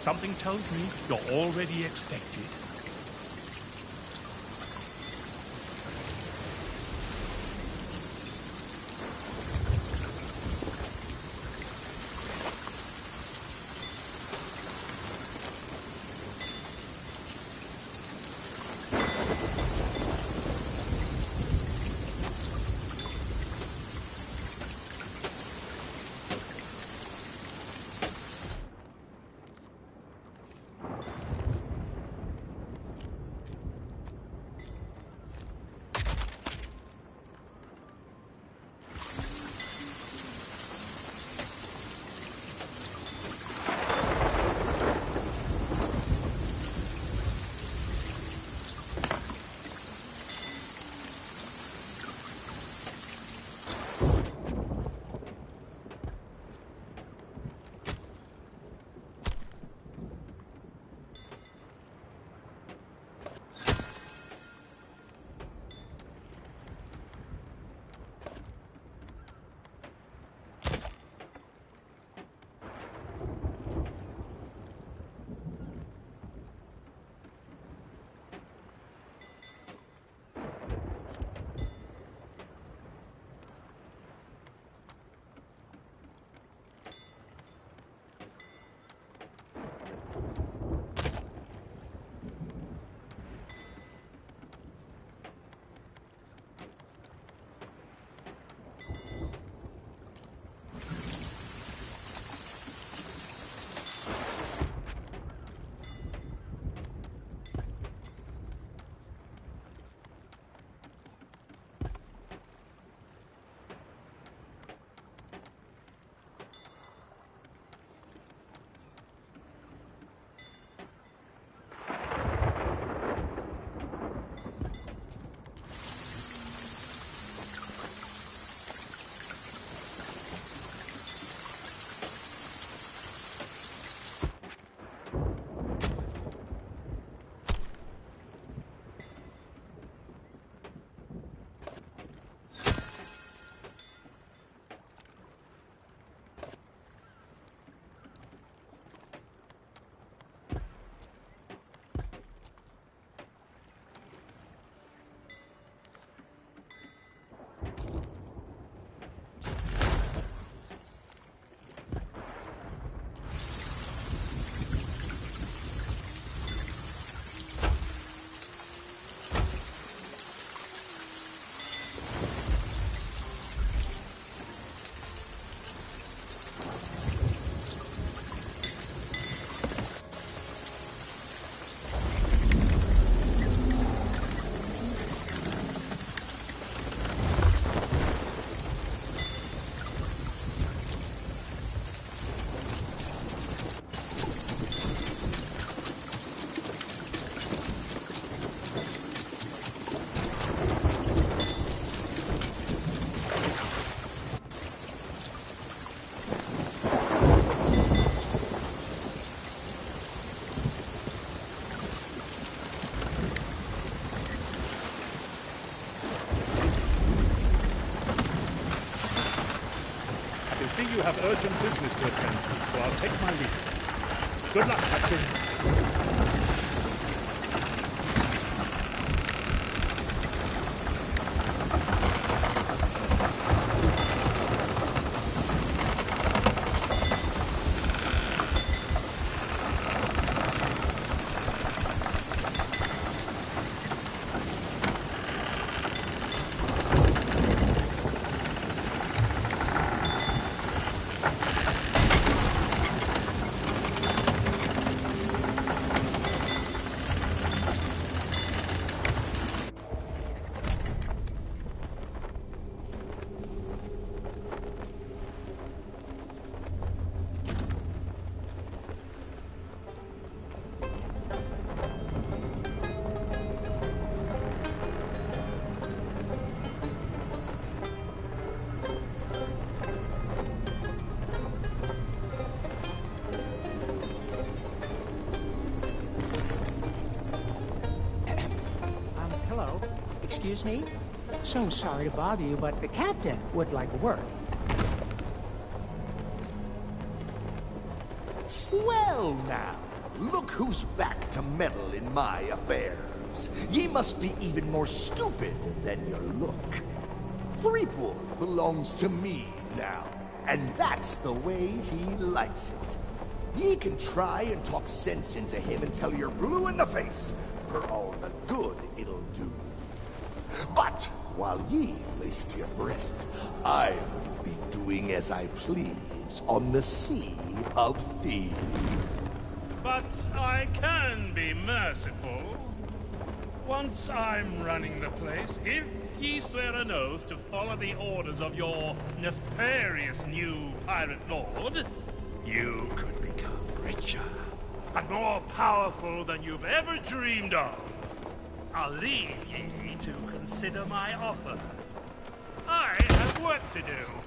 Something tells me you're already expected. See, you have urgent business to attend to, so I'll take my leave. Good luck, Captain. Excuse me? So sorry to bother you, but the captain would like a word. Well now, Look who's back to meddle in my affairs. Ye must be even more stupid than you look. Threepwood belongs to me now, and that's the way he likes it. Ye can try and talk sense into him until you're blue in the face, for all the good it'll do. But while ye waste your breath, I will be doing as I please on the Sea of Thieves. But I can be merciful. Once I'm running the place, if ye swear an oath to follow the orders of your nefarious new pirate lord, you could become richer and more powerful than you've ever dreamed of. I'll leave ye to consider my offer. I have work to do.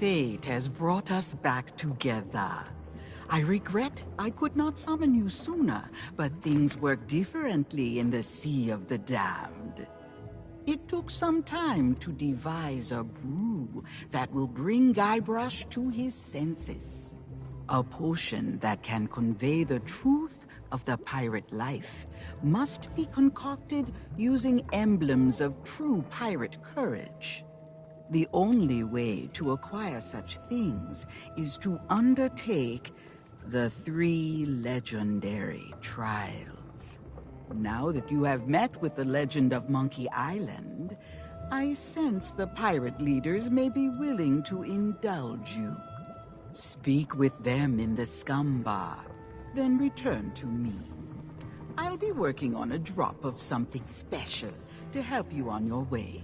Fate has brought us back together. I regret I could not summon you sooner, but things work differently in the Sea of the Damned. It took some time to devise a brew that will bring Guybrush to his senses. A potion that can convey the truth of the pirate life must be concocted using emblems of true pirate courage. The only way to acquire such things is to undertake the 3 legendary trials. Now that you have met with the legend of Monkey Island, I sense the pirate leaders may be willing to indulge you. Speak with them in the scum bar, then return to me. I'll be working on a drop of something special to help you on your way.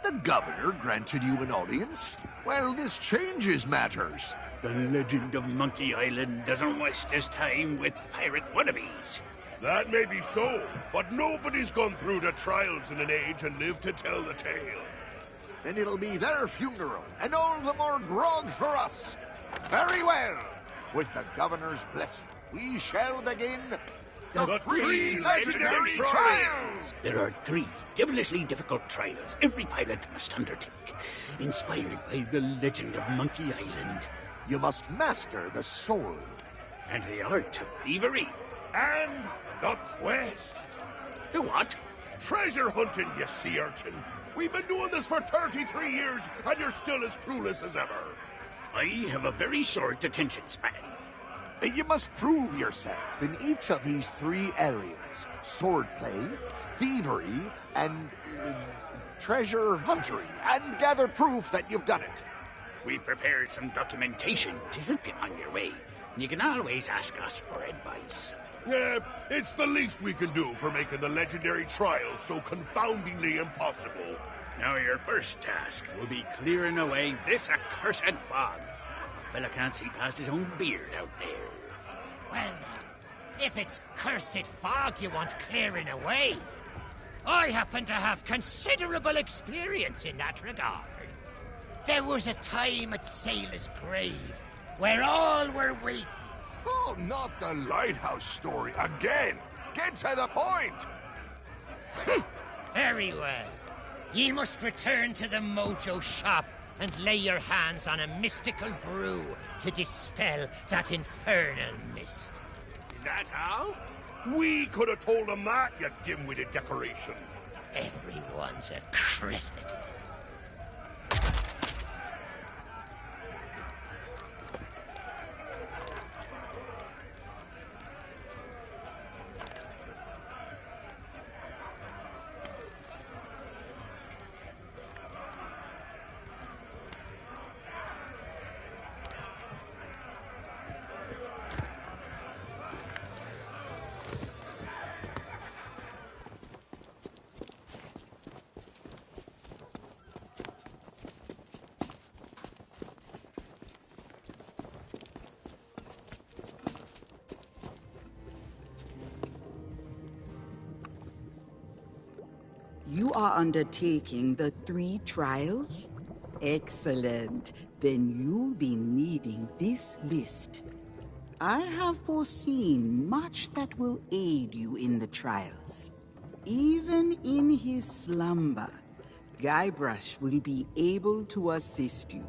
The governor granted you an audience? Well, this changes matters. The legend of Monkey Island doesn't waste his time with pirate wannabes. That may be so, but nobody's gone through the trials in an age and lived to tell the tale. Then it'll be their funeral, and all the more grog for us. Very well. With the governor's blessing, we shall begin the 3 legendary trials! There are 3 devilishly difficult trials every pilot must undertake, inspired by the legend of Monkey Island. You must master the sword. And the art of thievery. And the quest. The what? Treasure hunting, you sea urchin. We've been doing this for 33 years, and you're still as clueless as ever. I have a very short attention span. You must prove yourself in each of these 3 areas. Swordplay, thievery, and treasure huntery, and gather proof that you've done it. We prepared some documentation to help you on your way. You can always ask us for advice. Yeah, it's the least we can do for making the legendary trials so confoundingly impossible. Now your first task will be clearing away this accursed fog. A fella can't see past his own beard out there. Well, if it's cursed fog you want clearing away, I happen to have considerable experience in that regard. There was a time at Sailor's Grave where all were waiting. Oh, not the lighthouse story again! Get to the point! Very well. Ye must return to the Mojo shop and lay your hands on a mystical brew to dispel that infernal mist. Is that all? We could have told him that, you dim-witted decoration. Everyone's a critic. You are undertaking the 3 trials? Excellent. Then you'll be needing this list. I have foreseen much that will aid you in the trials. Even in his slumber, Guybrush will be able to assist you.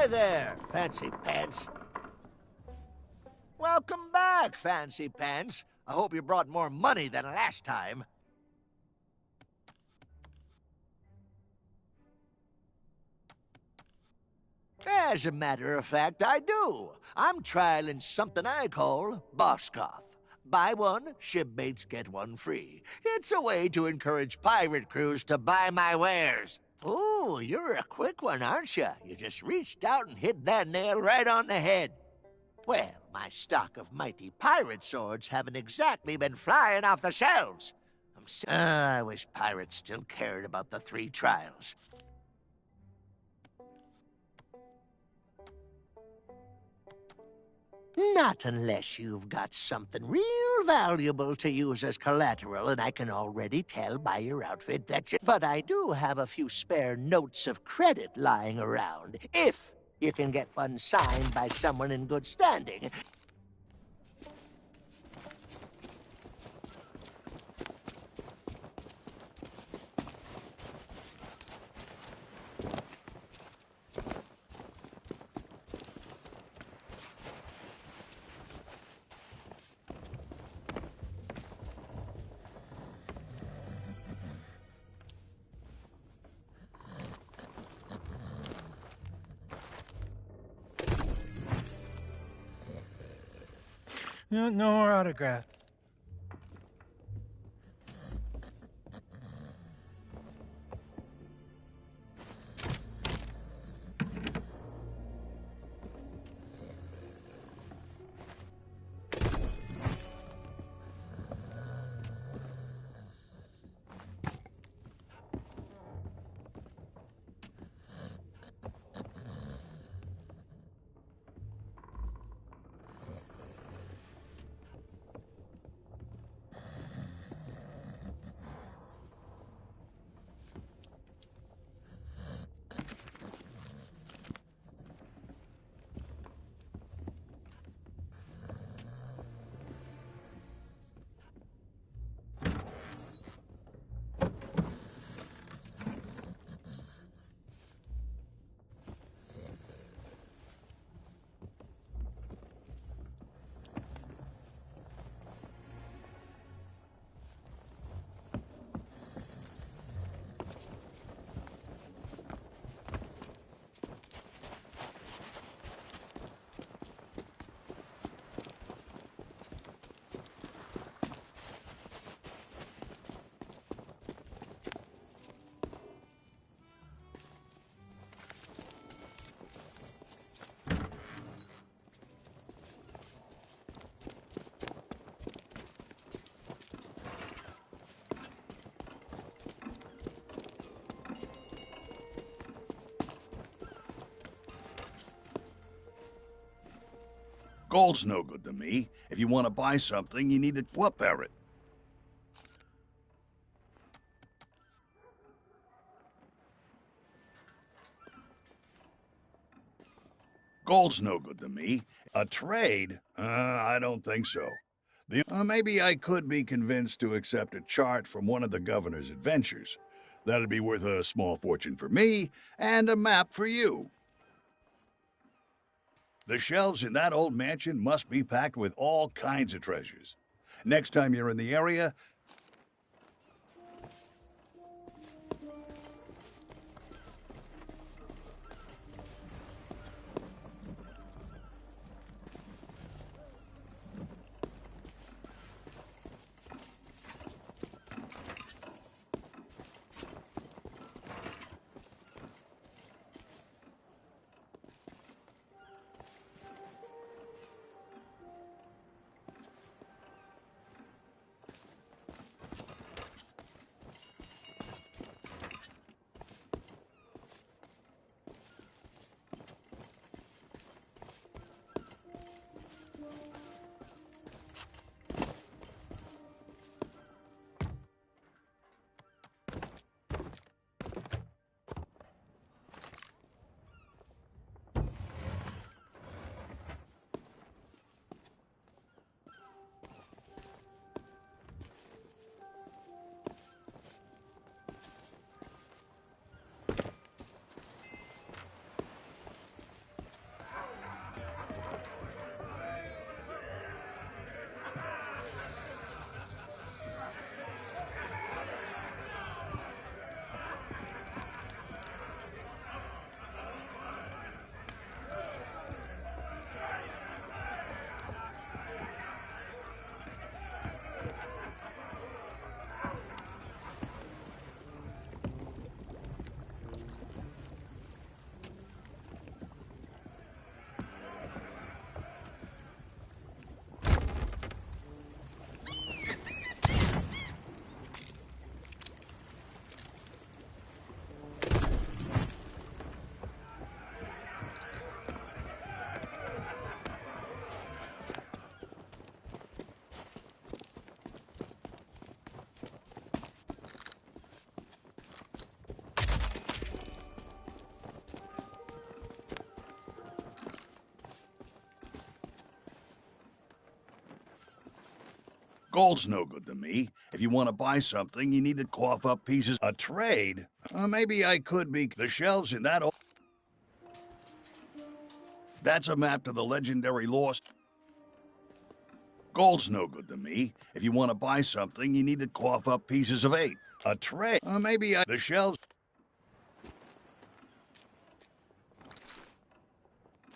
Hi there, Fancy Pants. Welcome back, Fancy Pants. I hope you brought more money than last time. As a matter of fact, I do. I'm trialing something I call Boscoff. Buy one, shipmates get one free. It's a way to encourage pirate crews to buy my wares. Ooh, you're a quick one, aren't you? You just reached out and hit that nail right on the head. Well, my stock of mighty pirate swords haven't exactly been flying off the shelves. I wish pirates still cared about the 3 trials. Not unless you've got something real valuable to use as collateral, and I can already tell by your outfit that you... But I do have a few spare notes of credit lying around, if you can get one signed by someone in good standing. No more autograph. Gold's no good to me. If you want to buy something, you need to whoop at it. Gold's no good to me. A trade? I don't think so. Maybe I could be convinced to accept a chart from one of the governor's adventures. That'd be worth a small fortune for me, and a map for you. The shelves in that old mansion must be packed with all kinds of treasures. Next time you're in the area, Gold's no good to me. If you want to buy something, you need to cough up pieces. A trade? Maybe I could be. The shelves in that. That's a map to the legendary lost. Gold's no good to me. If you want to buy something, you need to cough up pieces of 8. A trade? Maybe I. The shelves.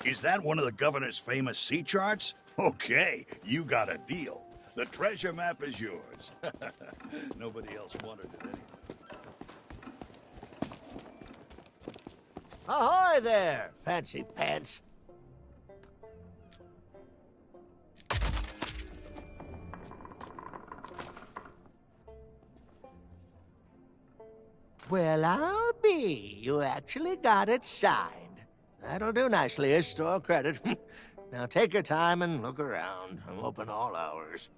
Is that one of the governor's famous sea charts? Okay, you got a deal. The treasure map is yours. Nobody else wanted it anyway. Ahoy there, fancy pants. Well, I'll be. You actually got it signed. That'll do nicely as store credit. Now take your time and look around. I'm open all hours.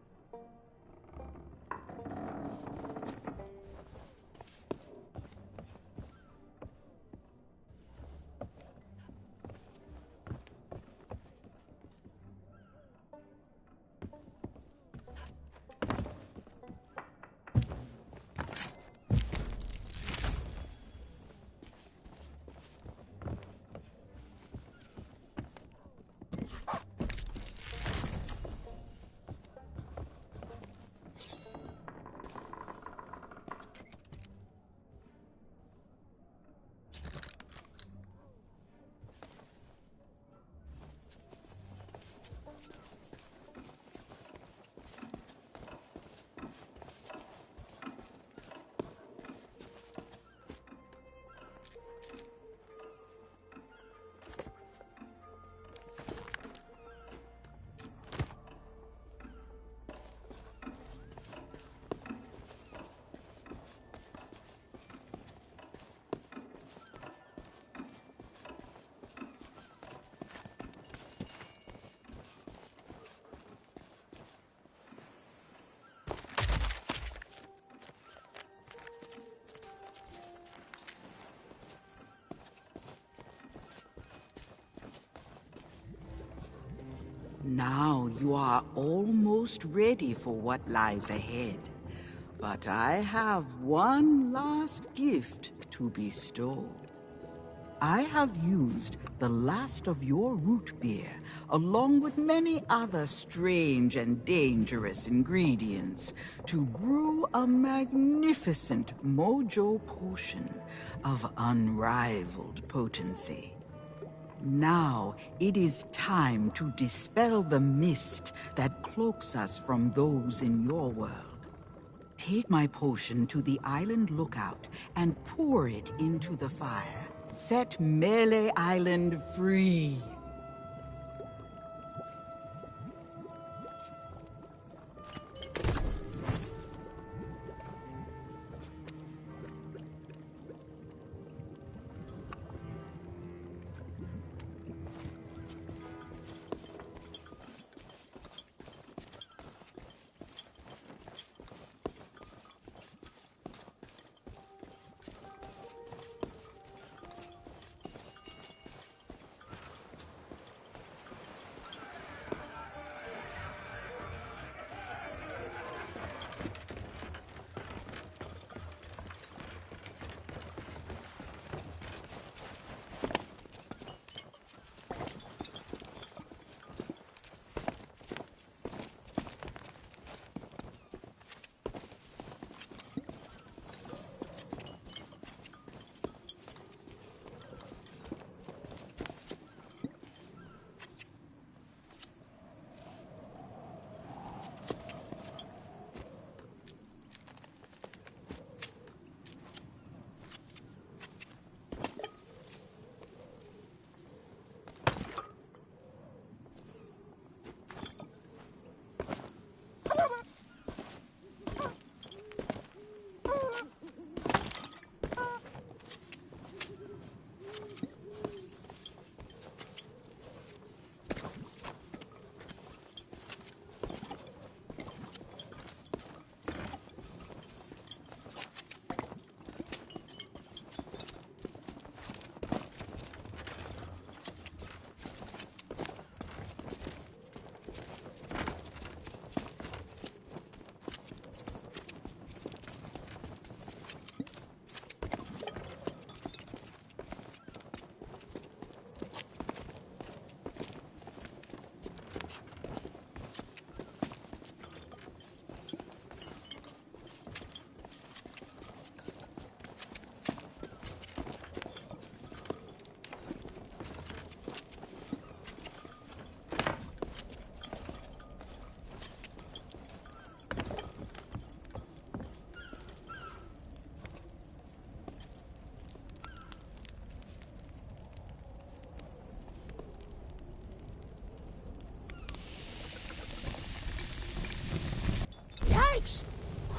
Now you are almost ready for what lies ahead. But I have one last gift to bestow. I have used the last of your root beer, along with many other strange and dangerous ingredients, to brew a magnificent mojo potion of unrivaled potency. Now it is time to dispel the mist that cloaks us from those in your world. Take my potion to the island lookout and pour it into the fire. Set Melee Island free.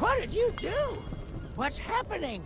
What did you do? What's happening?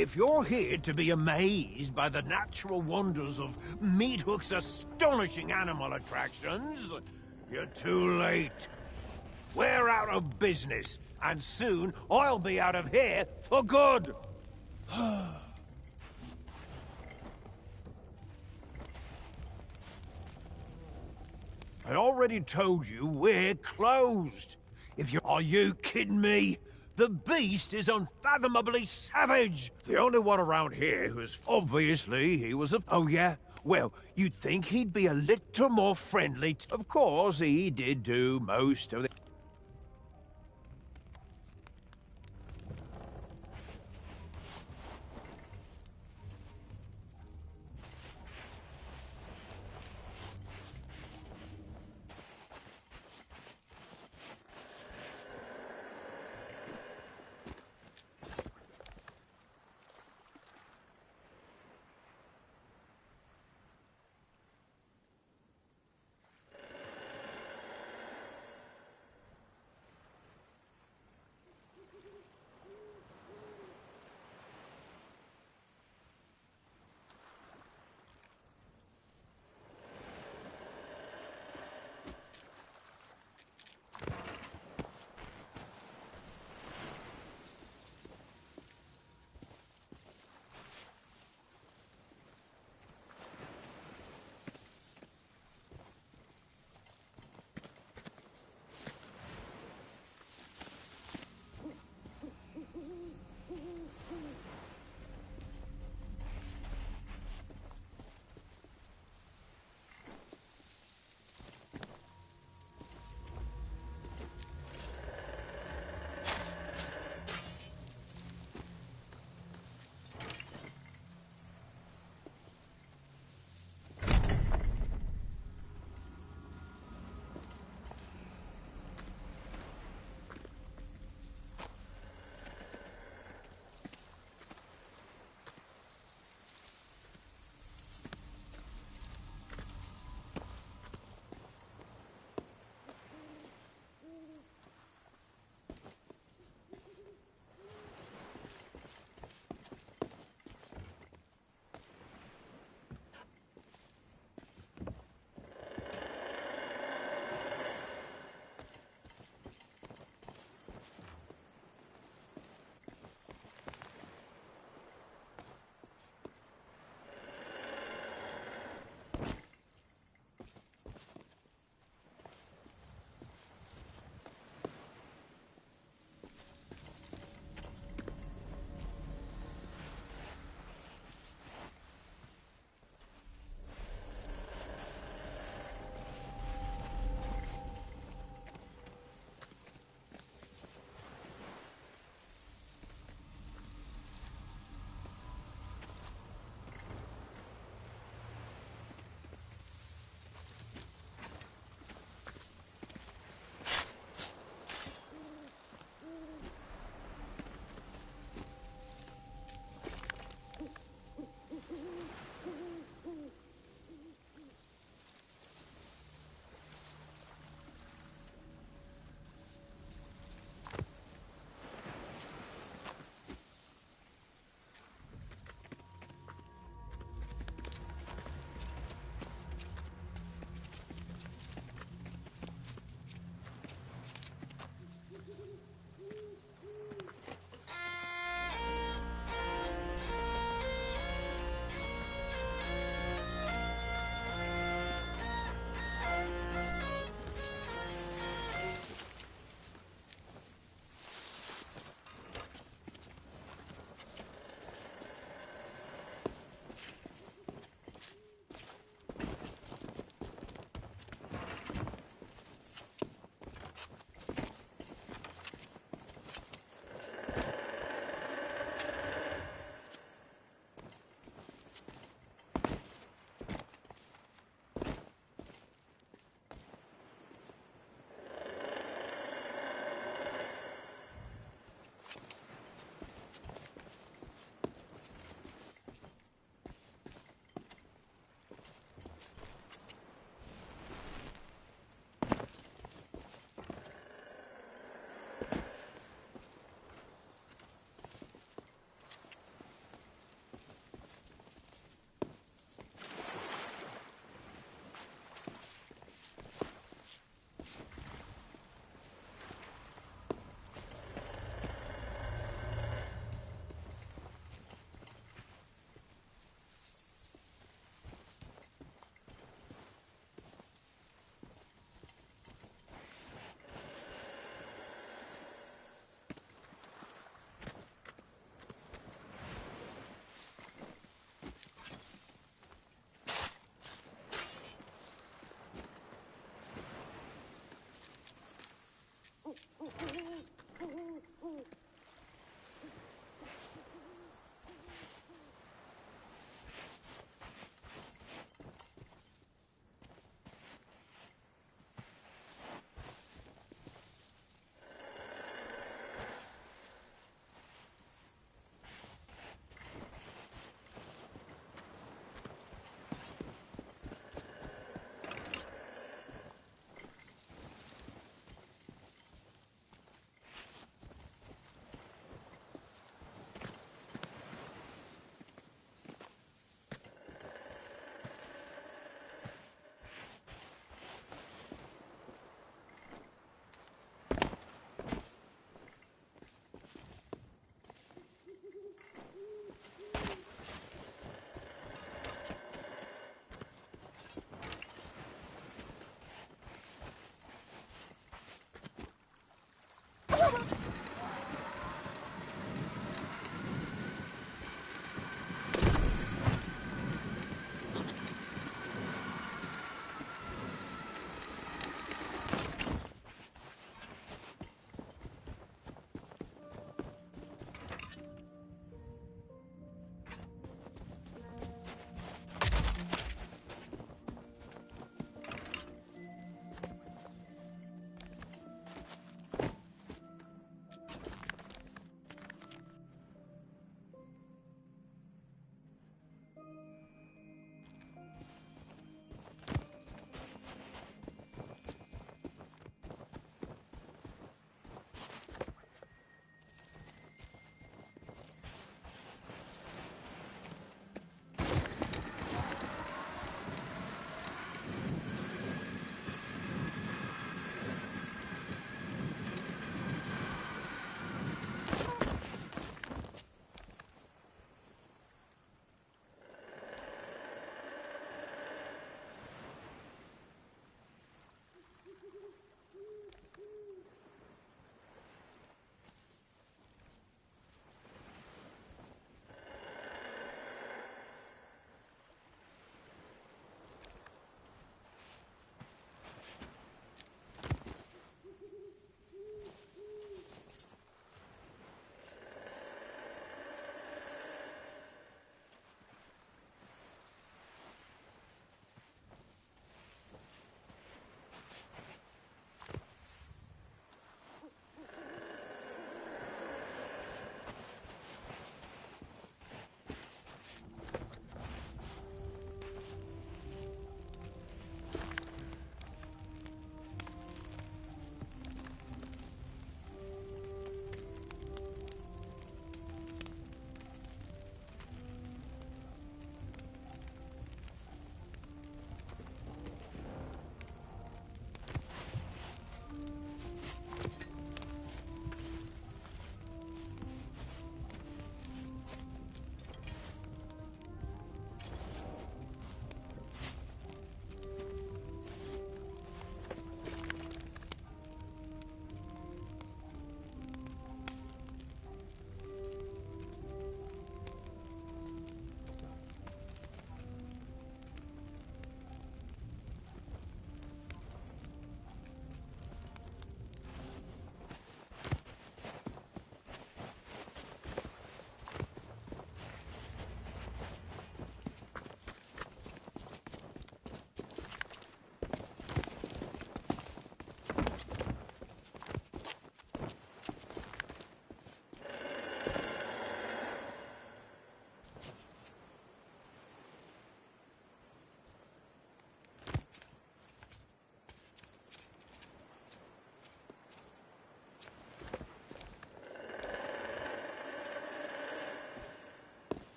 If you're here to be amazed by the natural wonders of Meathook's astonishing animal attractions, you're too late. We're out of business, and soon I'll be out of here for good. I already told you we're closed. Are you kidding me? The beast is unfathomably savage. The only one around here who's obviously he was a... Oh yeah? Well, you'd think he'd be a little more friendly. Of course, he did do most of the...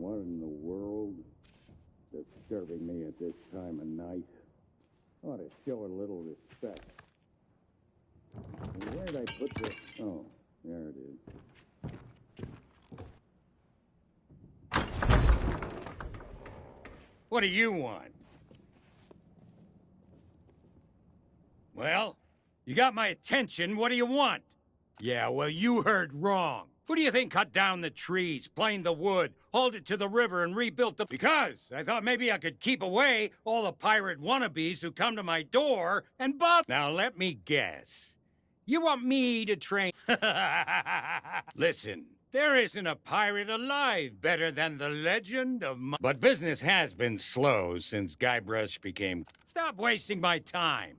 What in the world? Disturbing me at this time of night. Ought to show a little respect. And where'd I put this? Oh, there it is. What do you want? Well, you got my attention. What do you want? Yeah, well, you heard wrong. Who do you think cut down the trees, planed the wood, hauled it to the river, and rebuilt the... Because I thought maybe I could keep away all the pirate wannabes who come to my door and bother... Now, let me guess. You want me to train... Listen, there isn't a pirate alive better than the legend of... But business has been slow since Guybrush became... Stop wasting my time.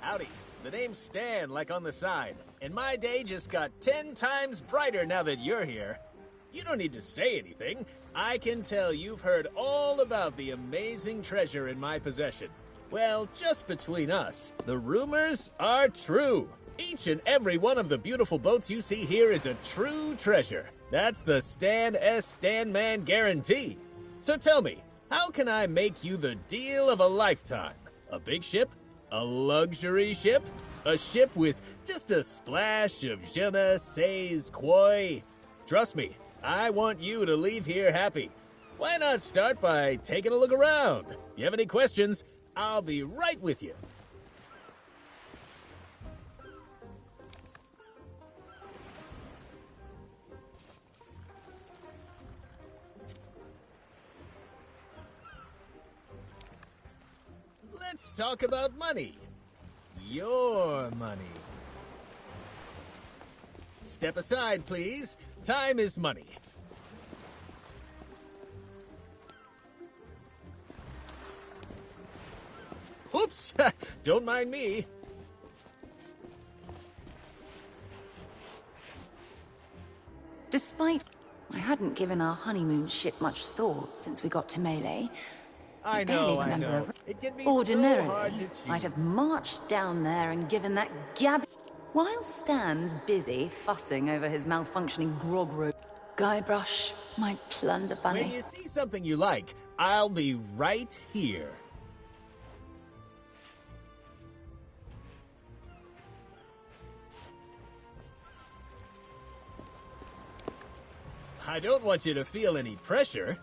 Howdy. The name's Stan, like on the side. And my day just got 10 times brighter now that you're here. You don't need to say anything. I can tell you've heard all about the amazing treasure in my possession. Well, just between us, the rumors are true. Each and every one of the beautiful boats you see here is a true treasure. That's the Stan S. Stanman guarantee. So tell me, how can I make you the deal of a lifetime? A big ship? A luxury ship? A ship with just a splash of je ne sais quoi? Trust me, I want you to leave here happy. Why not start by taking a look around? If you have any questions, I'll be right with you. Let's talk about money. Your money. Step aside, please. Time is money. Oops! Don't mind me. Despite I hadn't given our honeymoon ship much thought since we got to Melee, I barely know. remember It can be ordinarily, so hard to I'd have marched down there and given that gab... While Stan's busy fussing over his malfunctioning grog room, Guybrush, my plunder bunny. When you see something you like, I'll be right here. I don't want you to feel any pressure.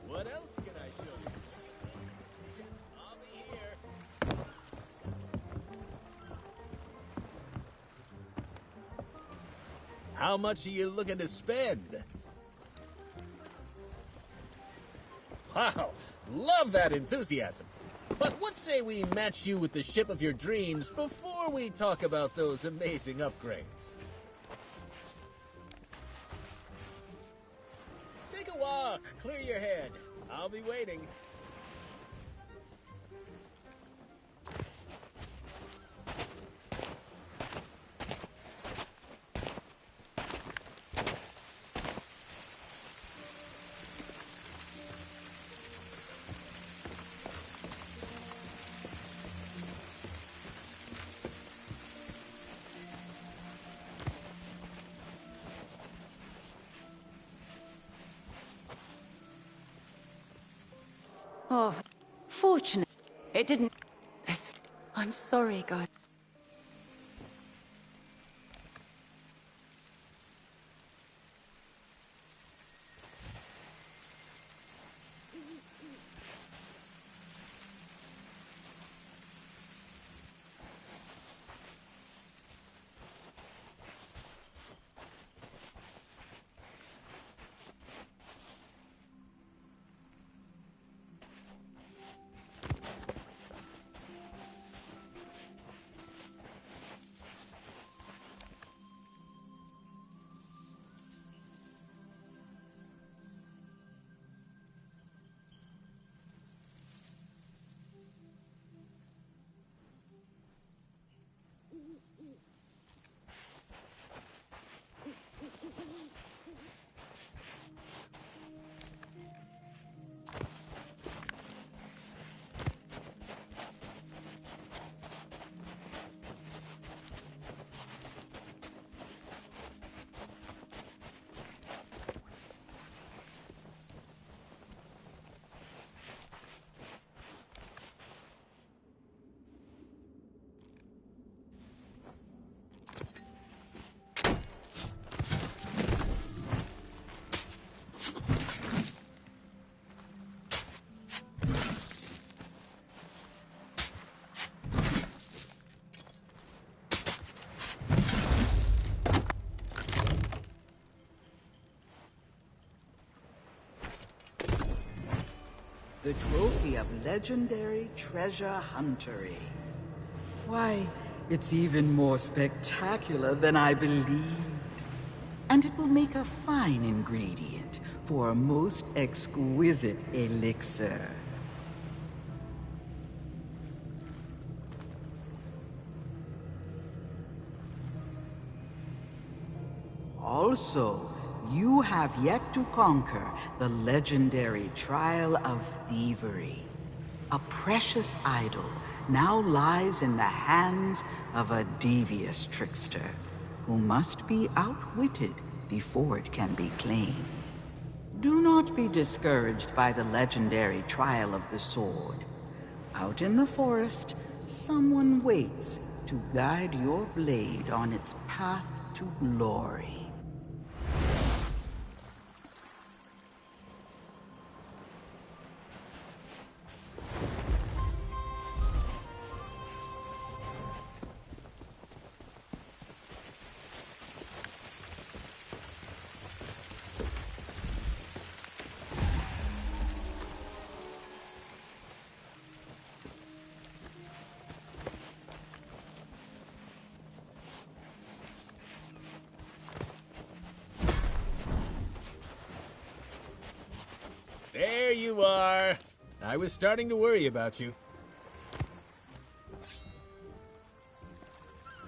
What else can I show you? I'll be here. How much are you looking to spend? Wow, love that enthusiasm. But what say we match you with the ship of your dreams before we talk about those amazing upgrades? Take a walk, clear your head. I'll be waiting. Oh, fortunate. It didn't... This... I'm sorry, guy. the trophy of legendary treasure huntery. Why, it's even more spectacular than I believed. And it will make a fine ingredient for a most exquisite elixir. Also, you have yet to conquer the legendary Trial of Thievery. A precious idol now lies in the hands of a devious trickster who must be outwitted before it can be claimed. Do not be discouraged by the legendary Trial of the Sword. Out in the forest, someone waits to guide your blade on its path to glory. There you are. I was starting to worry about you.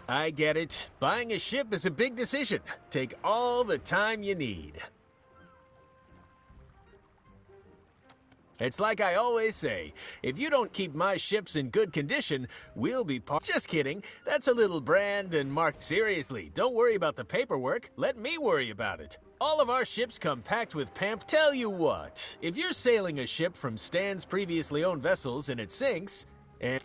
I get it. Buying a ship is a big decision. Take all the time you need. It's like I always say, if you don't keep my ships in good condition, we'll be Just kidding. That's a little brand and mark. Seriously, don't worry about the paperwork. Let me worry about it. All of our ships come packed with Tell you what, if you're sailing a ship from Stan's previously owned vessels and it sinks, and...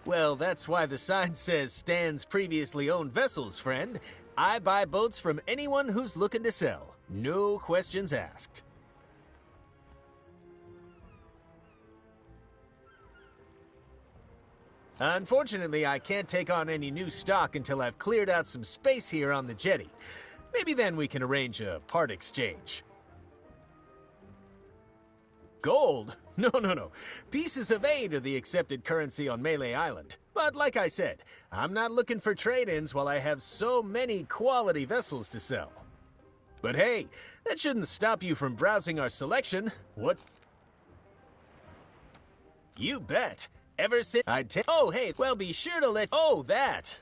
Well, that's why the sign says Stan's previously owned vessels, friend. I buy boats from anyone who's looking to sell. No questions asked. Unfortunately, I can't take on any new stock until I've cleared out some space here on the jetty. Maybe then we can arrange a part exchange. Gold? No. Pieces of 8 are the accepted currency on Melee Island. But like I said, I'm not looking for trade-ins while I have so many quality vessels to sell. But hey, that shouldn't stop you from browsing our selection. What? You bet. Ever since Oh, hey, well, be sure to let... Oh, that.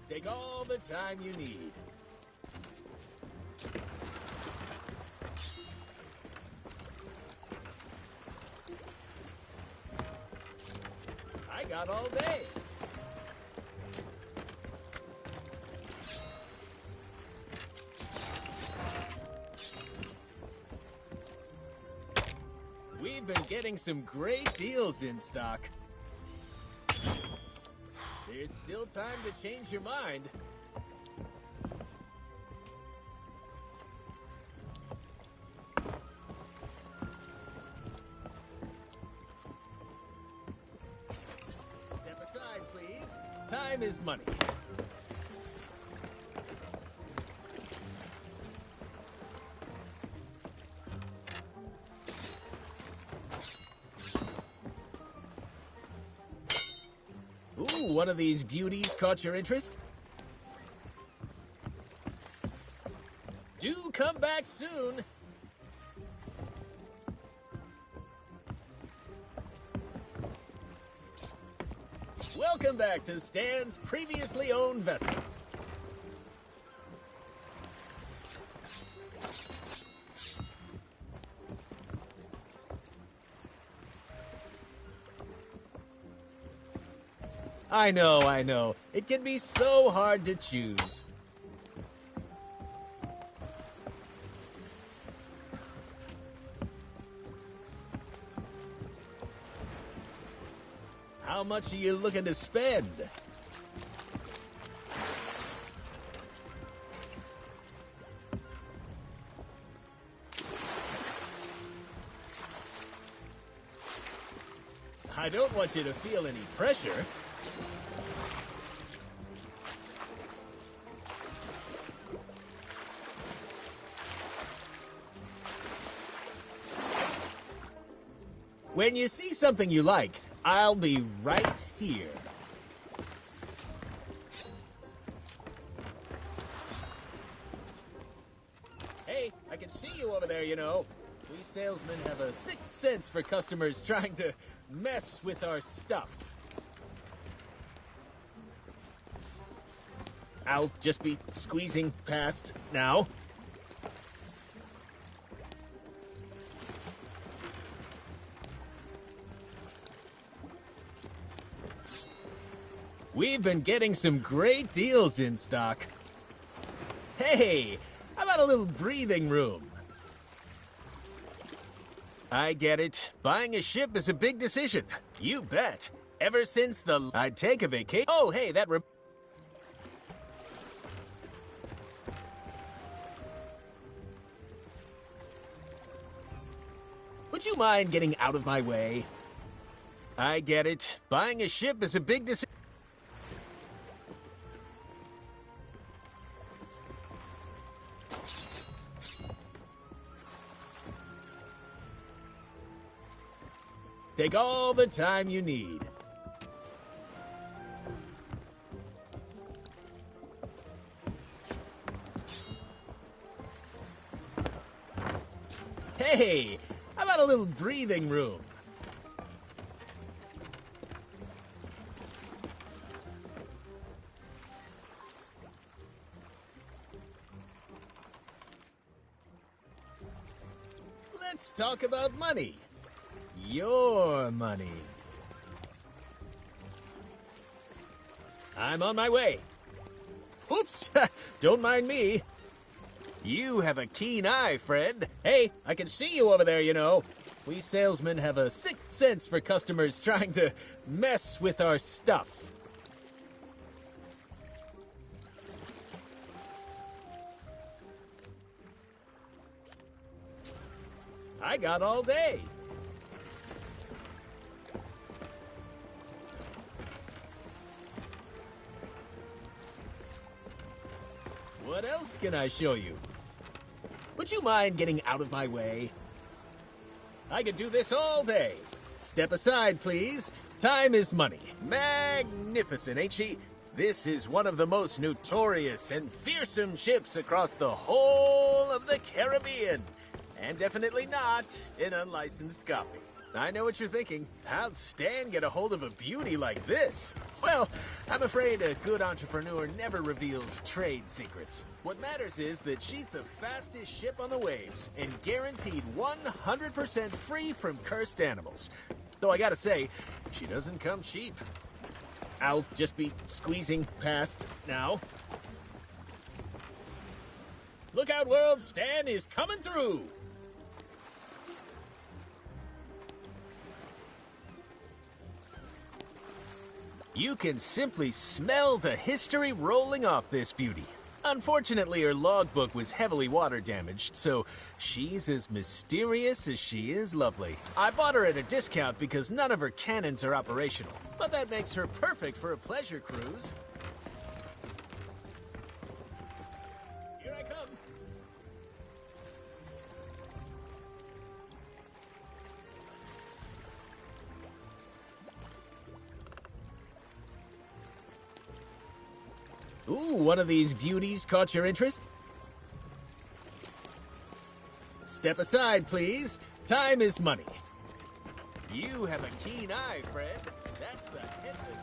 Take all the time you need. I got all day. We've been getting some great deals in stock. There's still time to change your mind. Step aside, please. Time is money. Ooh, one of these beauties caught your interest? Do come back soon. Welcome back to Stan's previously owned vessels. I know. It can be so hard to choose. How much are you looking to spend? I don't want you to feel any pressure. When you see something you like, I'll be right here. Hey, I can see you over there, you know. We salesmen have a sixth sense for customers trying to mess with our stuff. I'll just be squeezing past now. We've been getting some great deals in stock. Hey, how about a little breathing room? I get it. Buying a ship is a big decision. You bet. Ever since I'd take a vacation. Oh, hey, that Would you mind getting out of my way? I get it. Buying a ship is a big decision. Take all the time you need. Hey, how about a little breathing room? Let's talk about money. Your money. I'm on my way. Oops, don't mind me. You have a keen eye, friend. Hey, I can see you over there, you know. We salesmen have a sixth sense for customers trying to mess with our stuff. I got all day. What else can I show you? Would you mind getting out of my way? I could do this all day. Step aside, please. Time is money. Magnificent, ain't she? This is one of the most notorious and fearsome ships across the whole of the Caribbean. And definitely not an unlicensed copy. I know what you're thinking. How'd Stan get a hold of a beauty like this? Well, I'm afraid a good entrepreneur never reveals trade secrets. What matters is that she's the fastest ship on the waves and guaranteed 100% free from cursed animals. Though I gotta say, she doesn't come cheap. I'll just be squeezing past now. Look out, world! Stan is coming through! You can simply smell the history rolling off this beauty. Unfortunately, her logbook was heavily water damaged, so she's as mysterious as she is lovely. I bought her at a discount because none of her cannons are operational, but that makes her perfect for a pleasure cruise. Here I come. Ooh, one of these beauties caught your interest? Step aside, please. Time is money. You have a keen eye, Fred. That's the headless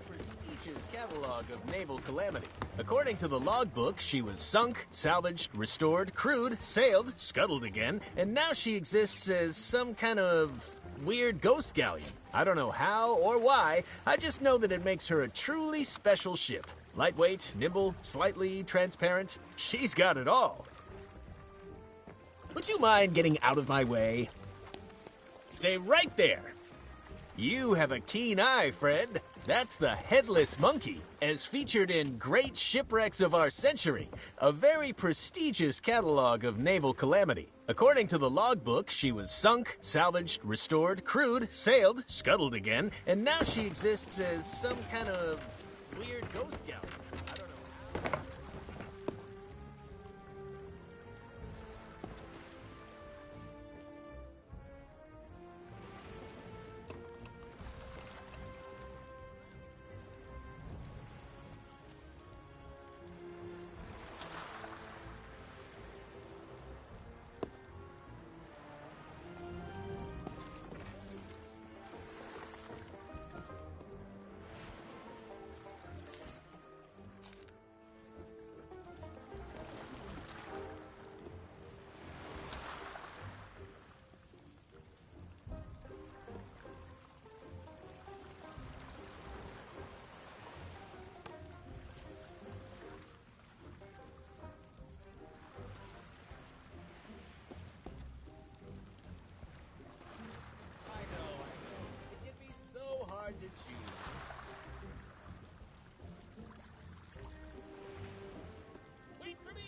prestigious catalog of naval calamity. According to the logbook, she was sunk, salvaged, restored, crewed, sailed, scuttled again, and now she exists as some kind of weird ghost galleon. I don't know how or why, I just know that it makes her a truly special ship. Lightweight, nimble, slightly transparent. She's got it all. Would you mind getting out of my way? Stay right there. You have a keen eye, Fred. That's the Headless Monkey, as featured in Great Shipwrecks of Our Century, a very prestigious catalog of naval calamity. According to the logbook, she was sunk, salvaged, restored, crewed, sailed, scuttled again, and now she exists as some kind of weird ghost gallery. I don't know how. It'd be so hard to choose. Wait for me!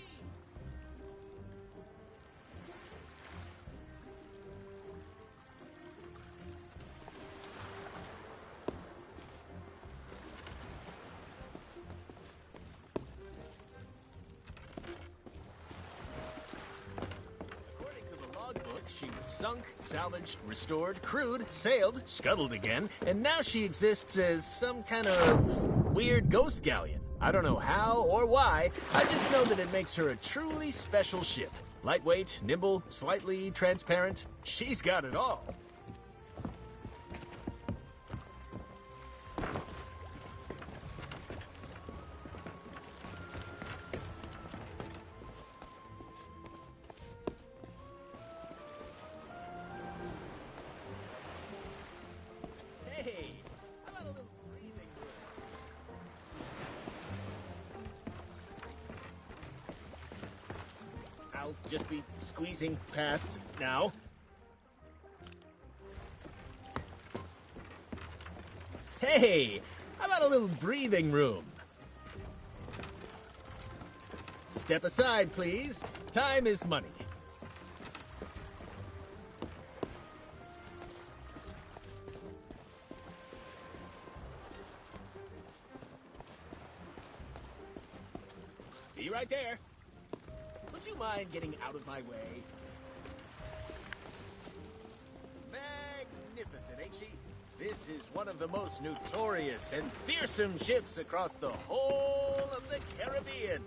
According to the logbook, she was sunk, salvaged, restored, crewed, sailed, scuttled again, and now she exists as some kind of weird ghost galleon. I don't know how or why, I just know that it makes her a truly special ship. Lightweight, nimble, slightly transparent. She's got it all. Hey, how about a little breathing room? I'll just be squeezing past now. Hey, how about a little breathing room? Step aside, please. Time is money. Be right there. Would you mind getting out of my way? Magnificent, ain't she? This is one of the most notorious and fearsome ships across the whole of the Caribbean.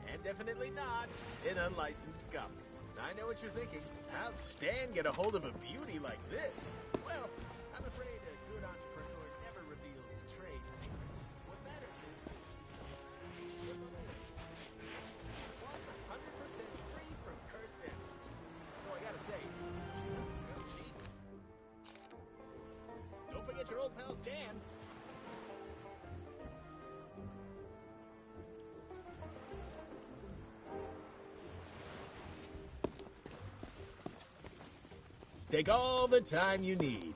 And definitely not an unlicensed gump. I know what you're thinking. How'd Stan get a hold of a beauty like this? Well, I'm afraid a good entrepreneur never reveals trade secrets. What matters is that she's 100% free from cursed enemies. So I gotta say, she doesn't come cheap. Don't forget your old pal Stan. Take all the time you need.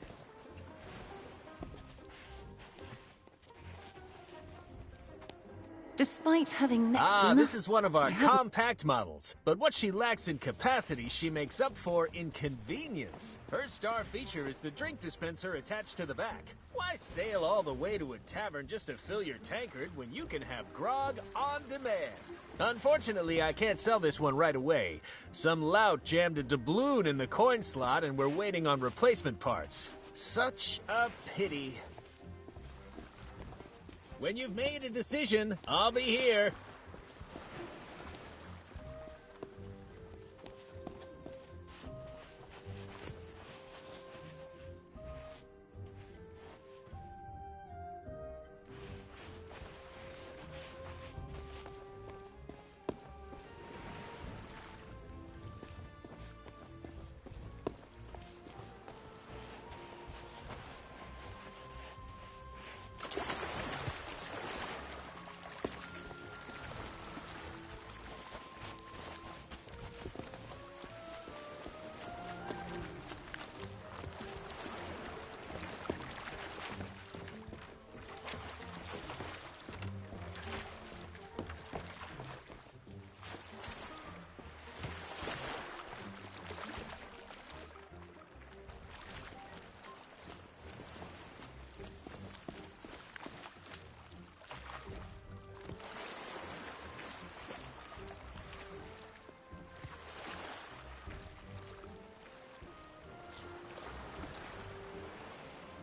Despite having next to This is one of our compact models. But what she lacks in capacity, she makes up for in convenience. Her star feature is the drink dispenser attached to the back. Why sail all the way to a tavern just to fill your tankard when you can have grog on demand? Unfortunately, I can't sell this one right away. Some lout jammed a doubloon in the coin slot and we're waiting on replacement parts. Such a pity. When you've made a decision, I'll be here.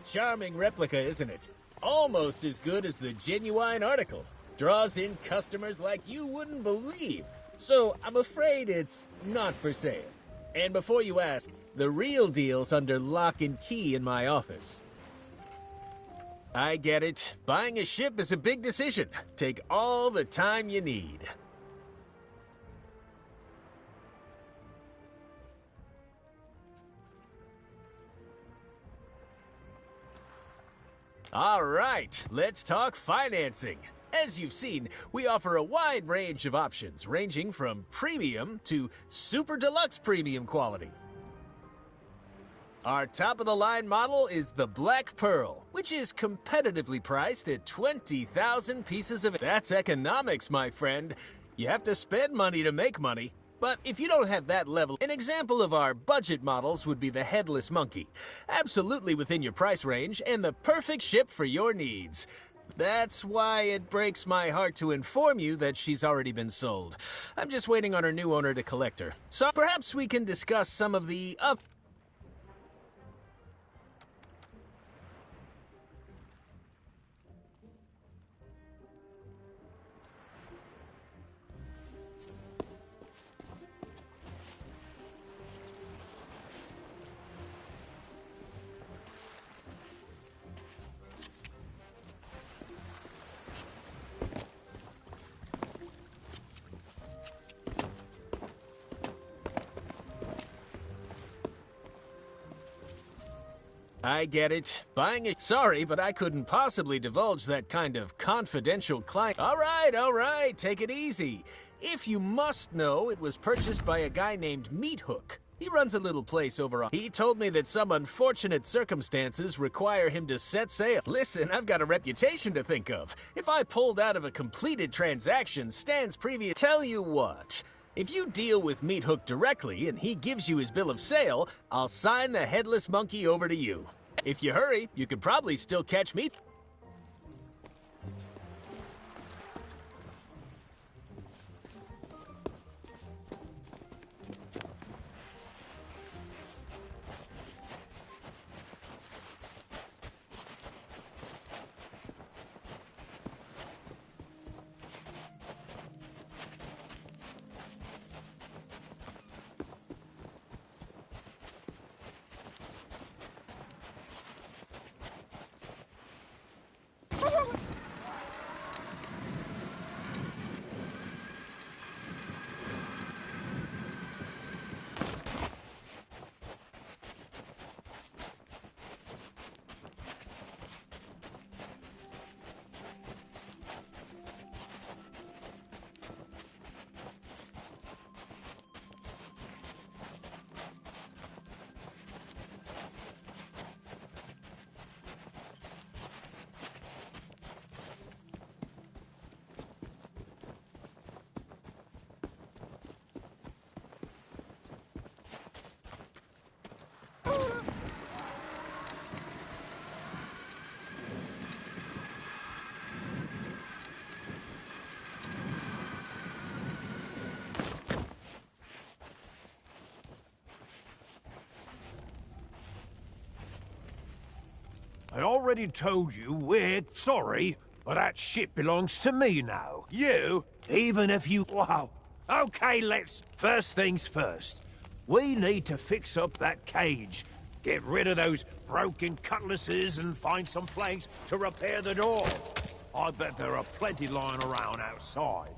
charming replica, isn't it? Almost as good as the genuine article. Draws in customers like you wouldn't believe. So I'm afraid it's not for sale. And before you ask, the real deal's under lock and key in my office. I get it. Buying a ship is a big decision. Take all the time you need. All right, let's talk financing. As you've seen, we offer a wide range of options, ranging from premium to super deluxe premium quality. Our top-of-the-line model is the Black Pearl, which is competitively priced at 20,000 pieces of it. That's economics, my friend. You have to spend money to make money. But if you don't have that level, an example of our budget models would be the Headless Monkey. Absolutely within your price range and the perfect ship for your needs. That's why it breaks my heart to inform you that she's already been sold. I'm just waiting on her new owner to collect her. So perhaps we can discuss some of the I get it. Buying it. Sorry, but I couldn't possibly divulge that kind of confidential client. All right, take it easy. If you must know, it was purchased by a guy named Meat Hook. He runs a little place over on. He told me that some unfortunate circumstances require him to set sail. Listen, I've got a reputation to think of. If I pulled out of a completed transaction, Stan's previous. Tell you what. If you deal with Meat Hook directly and he gives you his bill of sale, I'll sign the Headless Monkey over to you. If you hurry, you could probably still catch me. I already told you we're sorry, but that ship belongs to me now. You, even if you... Wow. Okay, let's... First things first. We need to fix up that cage. Get rid of those broken cutlasses and find some planks to repair the door. I bet there are plenty lying around outside.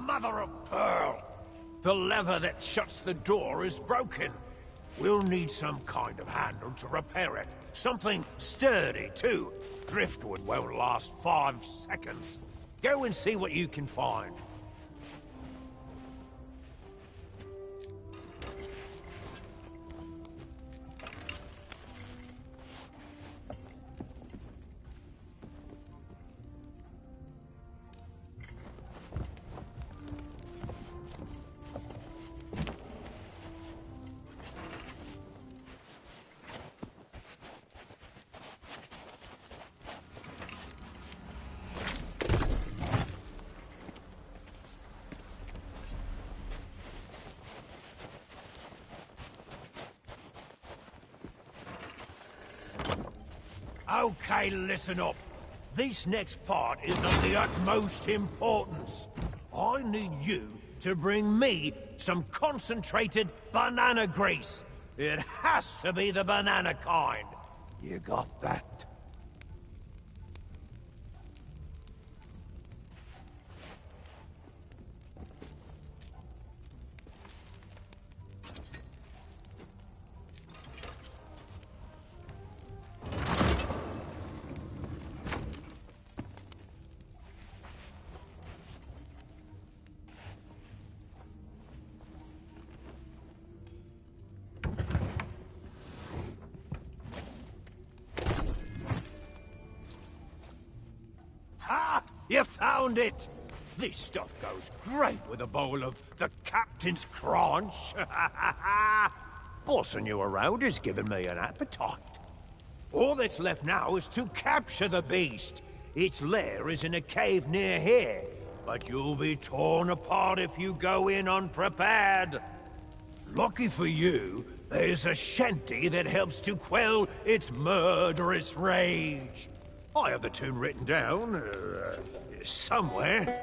Mother of pearl! The lever that shuts the door is broken. We'll need some kind of handle to repair it. Something sturdy, too. Driftwood won't last 5 seconds. Go and see what you can find. Okay, listen up. This next part is of the utmost importance. I need you to bring me some concentrated banana grease. It has to be the banana kind. You got that? Ha! You found it! This stuff goes great with a bowl of the Captain's Crunch. Bossing you around is giving me an appetite. All that's left now is to capture the beast. Its lair is in a cave near here, but you'll be torn apart if you go in unprepared. Lucky for you, there's a shanty that helps to quell its murderous rage. I have the tune written down, somewhere.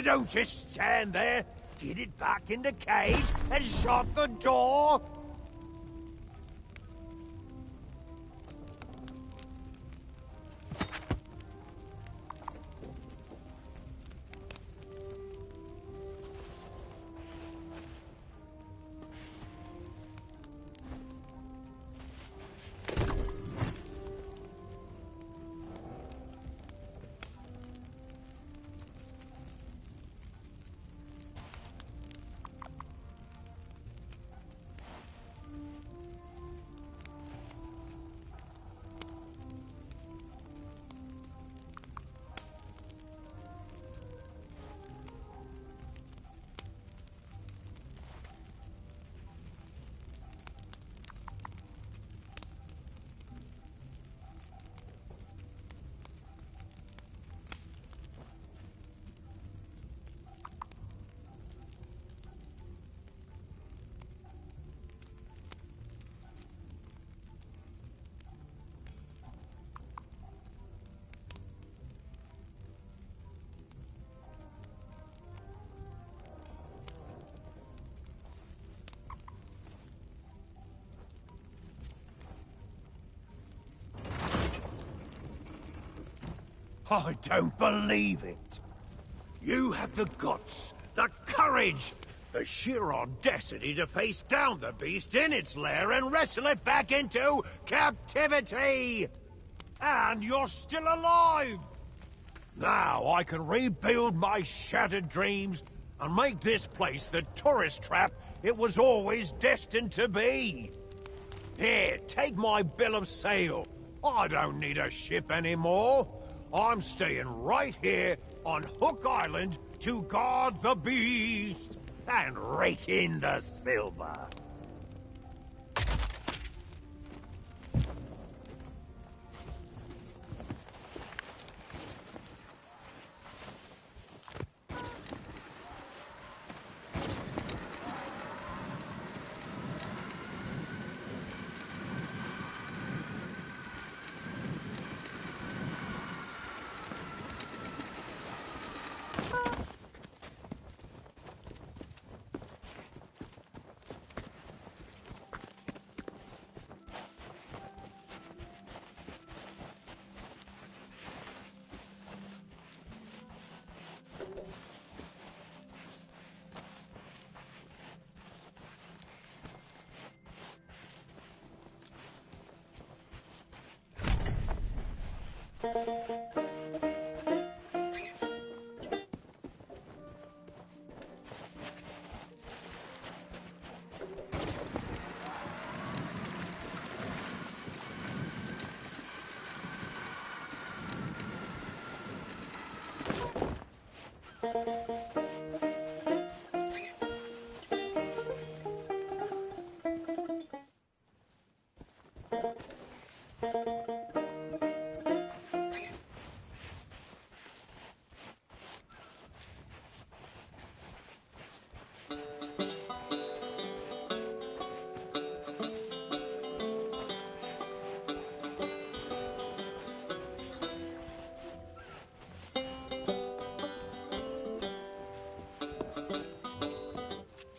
So don't just stand there. Get it back in the cage and shut the door. I don't believe it. You had the guts, the courage, the sheer audacity to face down the beast in its lair and wrestle it back into captivity! And you're still alive! Now I can rebuild my shattered dreams and make this place the tourist trap it was always destined to be. Here, take my bill of sale. I don't need a ship anymore. I'm staying right here on Hook Island to guard the beast and rake in the silver.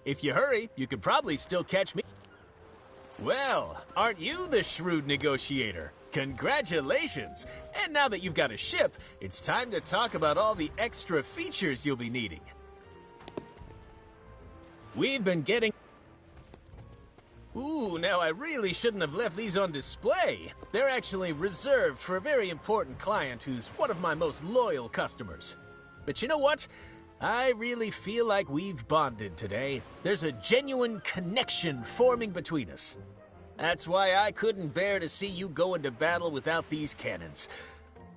If you hurry, you could probably still catch me. Well, aren't you the shrewd negotiator? Congratulations! And now that you've got a ship, it's time to talk about all the extra features you'll be needing. We've been getting... Ooh, now I really shouldn't have left these on display. They're actually reserved for a very important client who's one of my most loyal customers. But you know what? I really feel like we've bonded today. There's a genuine connection forming between us. That's why I couldn't bear to see you go into battle without these cannons.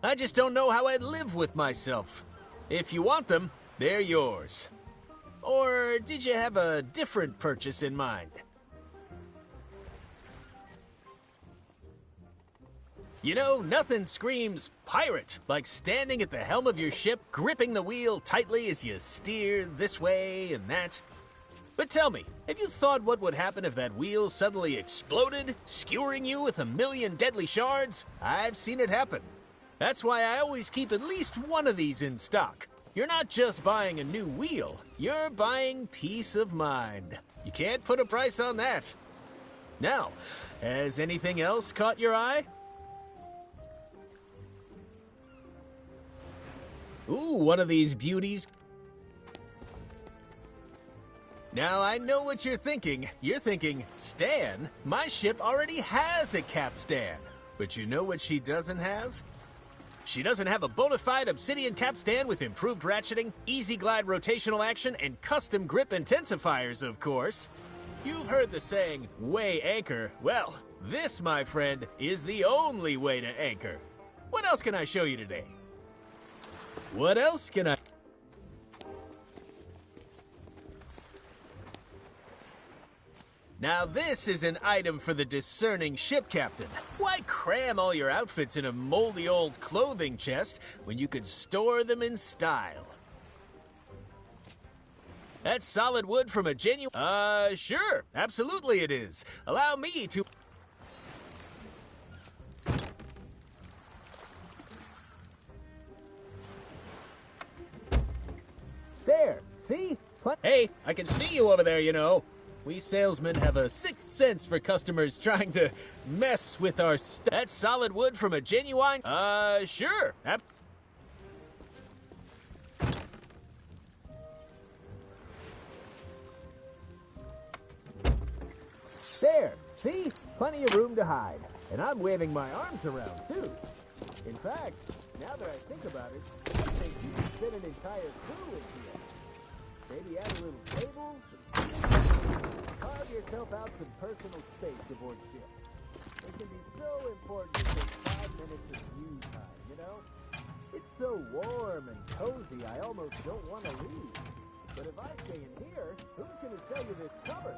I just don't know how I'd live with myself. If you want them, they're yours. Or did you have a different purchase in mind? You know, nothing screams pirate like standing at the helm of your ship, gripping the wheel tightly as you steer this way and that. But tell me, have you thought what would happen if that wheel suddenly exploded, skewering you with 1,000,000 deadly shards? I've seen it happen. That's why I always keep at least one of these in stock. You're not just buying a new wheel, you're buying peace of mind. You can't put a price on that. Now, has anything else caught your eye? Ooh, one of these beauties. Now, I know what you're thinking. You're thinking, Stan, my ship already has a capstan. But you know what she doesn't have? She doesn't have a bona fide obsidian capstan with improved ratcheting, easy glide rotational action, and custom grip intensifiers, of course. You've heard the saying, weigh anchor. Well, this, my friend, is the only way to anchor. What else can I show you today? What else can I... Now this is an item for the discerning ship captain. Why cram all your outfits in a moldy old clothing chest when you could store them in style? That's solid wood from a genuine... sure, absolutely it is. Allow me to... There, see? Hey, I can see you over there, you know. We salesmen have a sixth sense for customers trying to mess with our stuff. That's solid wood from a genuine... sure. There, see? Plenty of room to hide. And I'm waving my arms around, too. In fact, now that I think about it, I think you can fit an entire crew in here. Maybe add a little table, carve yourself out some personal space aboard ship. It can be so important to take 5 minutes of you time, you know? It's so warm and cozy, I almost don't want to leave. But if I stay in here, who's going to sell you this cover?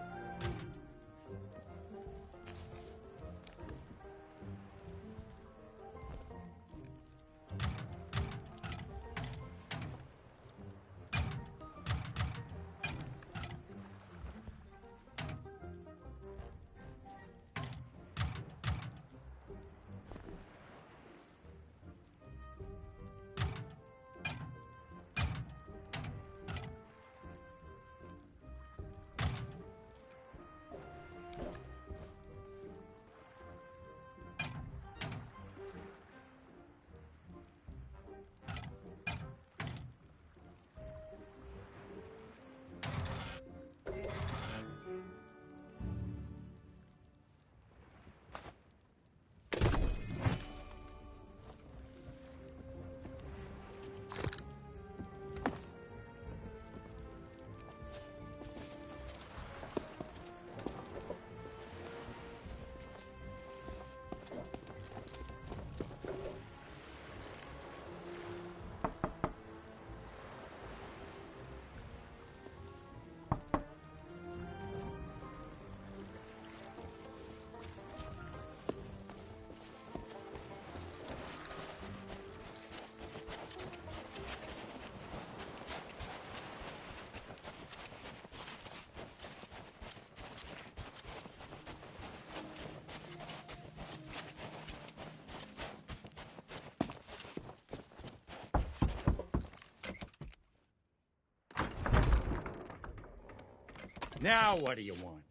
Now what do you want?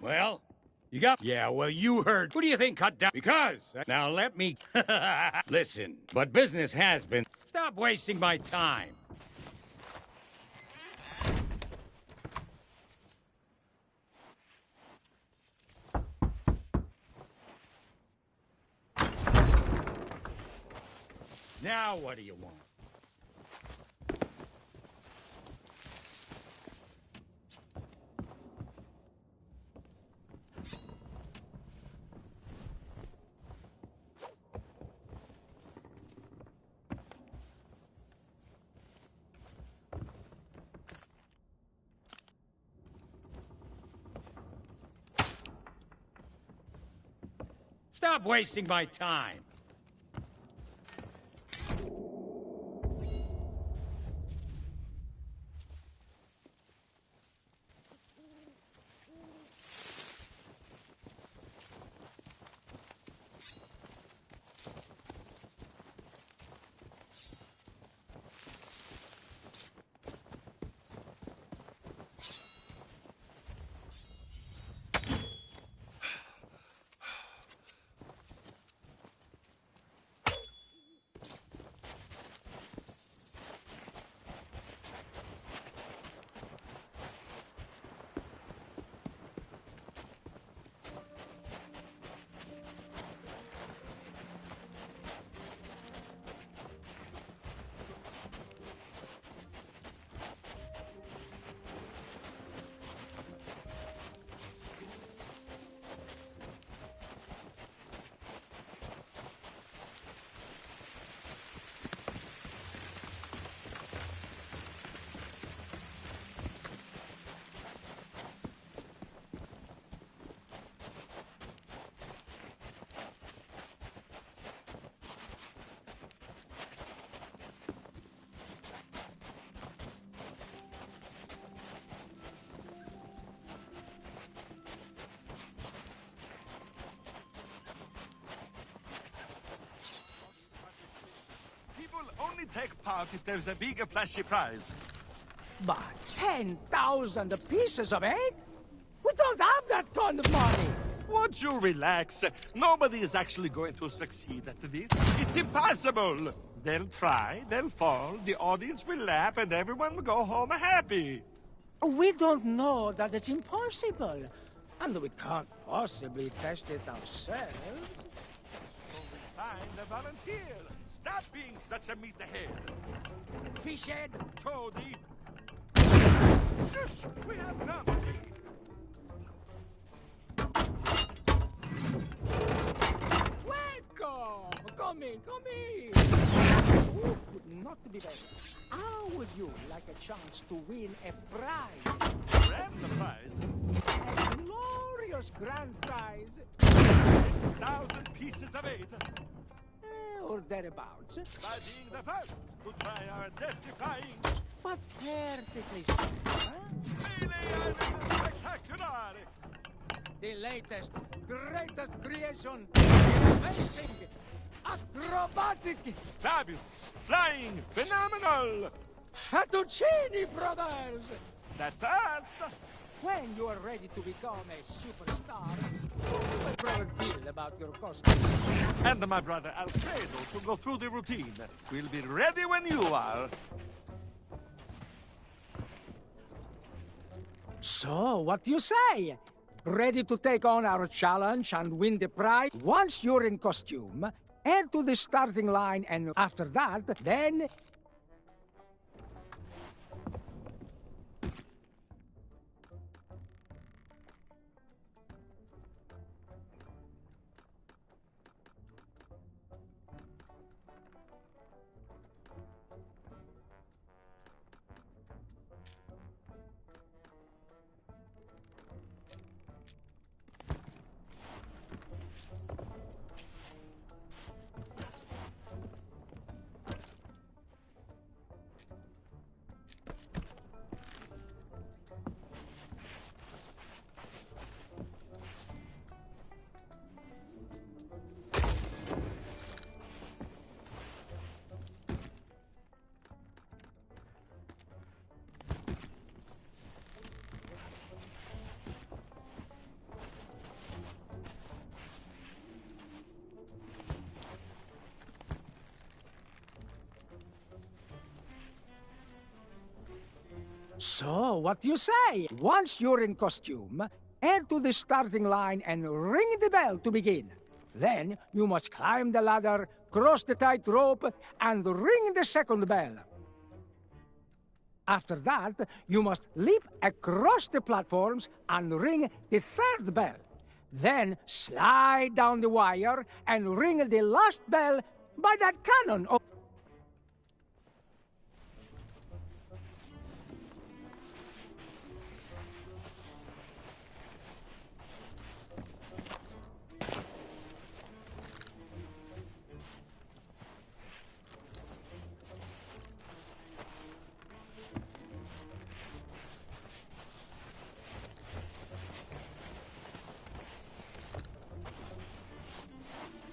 Well, you got... Yeah, well, you heard... Who do you think cut down... Because... Now let me... Listen, but business has been... Stop wasting my time. Now what do you want? Stop wasting my time. take part if there's a big flashy prize. But 10,000 pieces of egg? We don't have that kind of money. Would you relax? Nobody is actually going to succeed at this. It's impossible. They'll try, they'll fall, the audience will laugh, and everyone will go home happy. We don't know that it's impossible. And we can't possibly test it ourselves. So we find a volunteer. Stop being such a meat-ahead. Fishhead! Toady! Shush! We have come! Welcome! Come in, come in! Ooh, not to be bad. How would you like a chance to win a prize? Grab the prize. A glorious grand prize. 1,000 pieces of eight. Or thereabouts. By being the first to try our death-defying... But perfectly simple, huh? Melee Spectacular! The latest, greatest creation. Amazing, acrobatic, Fabulous! Flying! Phenomenal! Fettuccini Brothers! That's us! When you are ready to become a superstar, talk to my brother Bill about your costume. And my brother Alfredo to go through the routine. We'll be ready when you are. So, what do you say? Ready to take on our challenge and win the prize? Once you're in costume, head to the starting line, and after that, then... So, what do you say? Once you're in costume, head to the starting line and ring the bell to begin. Then, you must climb the ladder, cross the tightrope, and ring the second bell. After that, you must leap across the platforms and ring the third bell. Then, slide down the wire and ring the last bell by that cannon.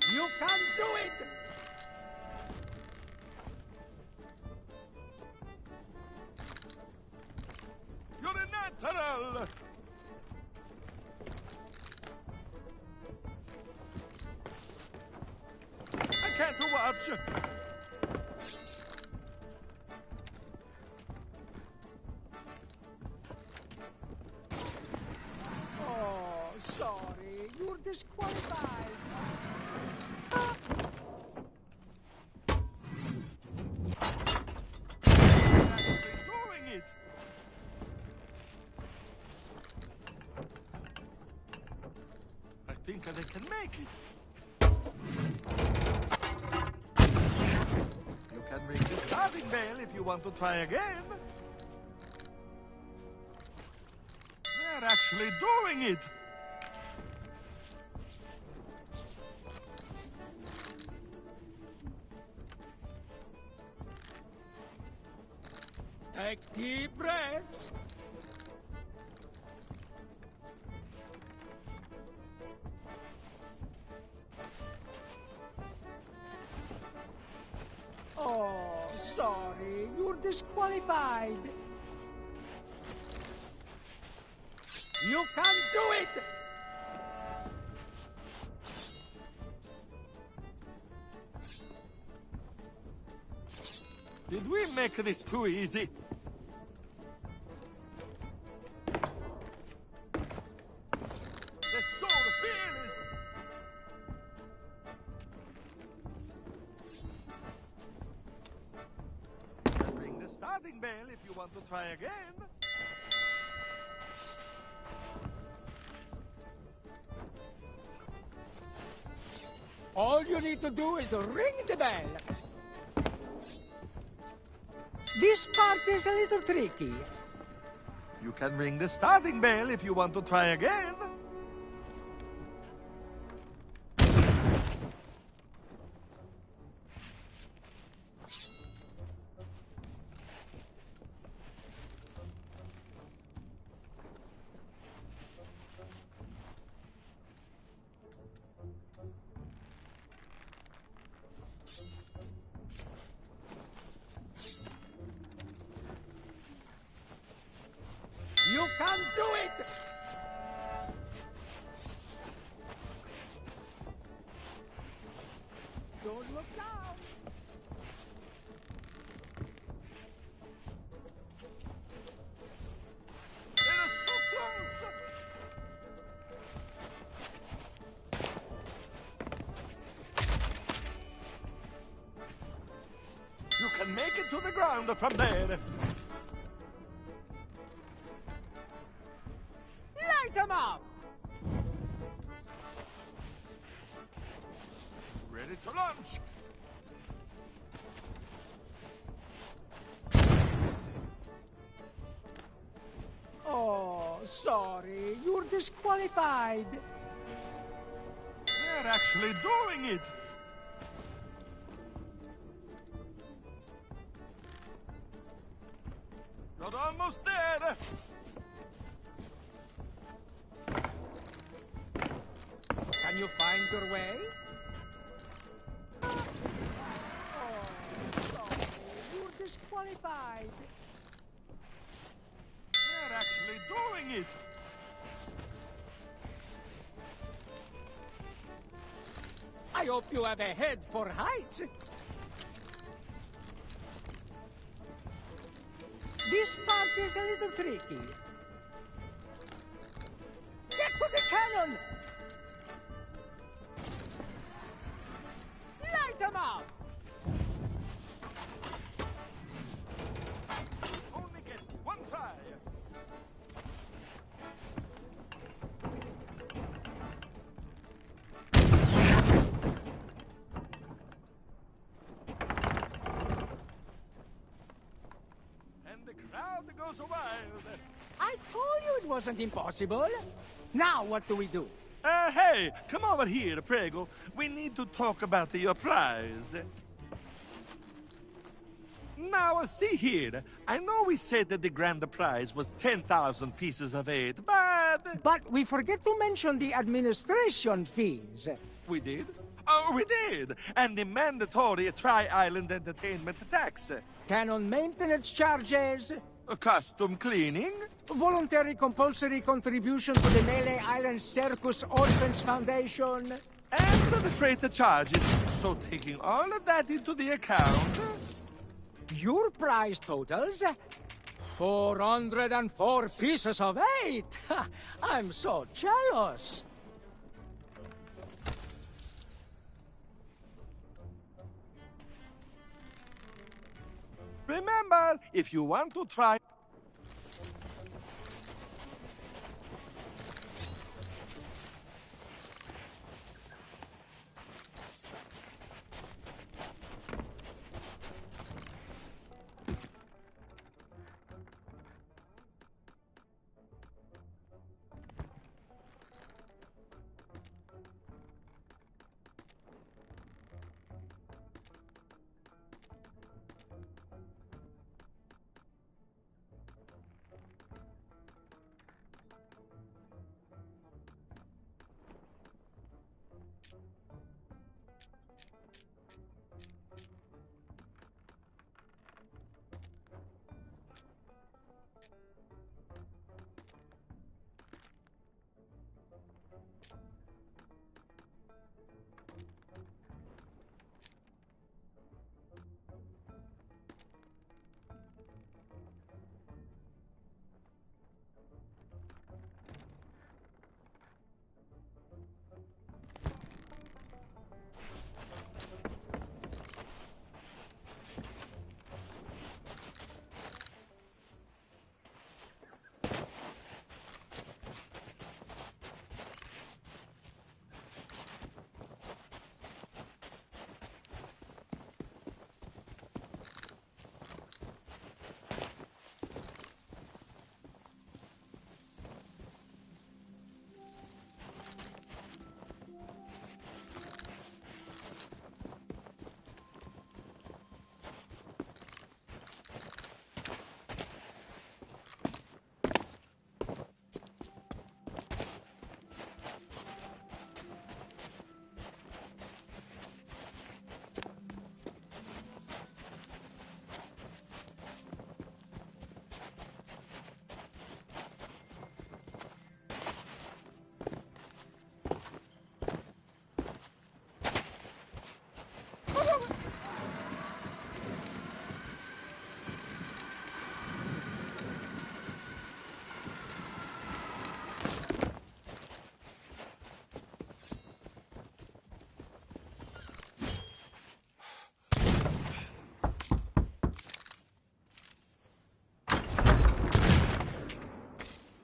You can do it! You're a natural! I can't watch! Oh, sorry. You're disqualified. Doing it! I think they can make it. You can ring the starting bell if you want to try again. They're actually doing it! Take deep breaths. Oh, disqualified. You can't do it! Did we make this too easy? The soul fearless! Ring the starting bell if you want to try again. All you need to do is ring the bell. This part is a little tricky. You can ring the starting bell if you want to try again. You can't do it! Don't look down! They're so close! You can make it to the ground from there. Light them up! Ready to launch. Oh, sorry. You're disqualified. They're actually doing it. Not almost there. Can you find your way? Oh, sorry. You're disqualified. They're actually doing it. I hope you have a head for heights. This part is a little tricky. Get to the cannon! Light them up! Only get one try. And the crowd goes wild. I told you it wasn't impossible. Now what do we do? Hey, come over here, Prego. We need to talk about your prize. Now, see here. I know we said that the grand prize was 10,000 pieces of eight, but... But we forget to mention the administration fees. We did? Oh, we did! And the mandatory Tri-Island Entertainment tax. Cannon maintenance charges. Custom cleaning. Voluntary compulsory contribution to the Melee Island Circus Orphans Foundation. And the freight charges. So taking all of that into the account... Your prize totals 404 pieces of eight. I'm so jealous. Remember, if you want to try...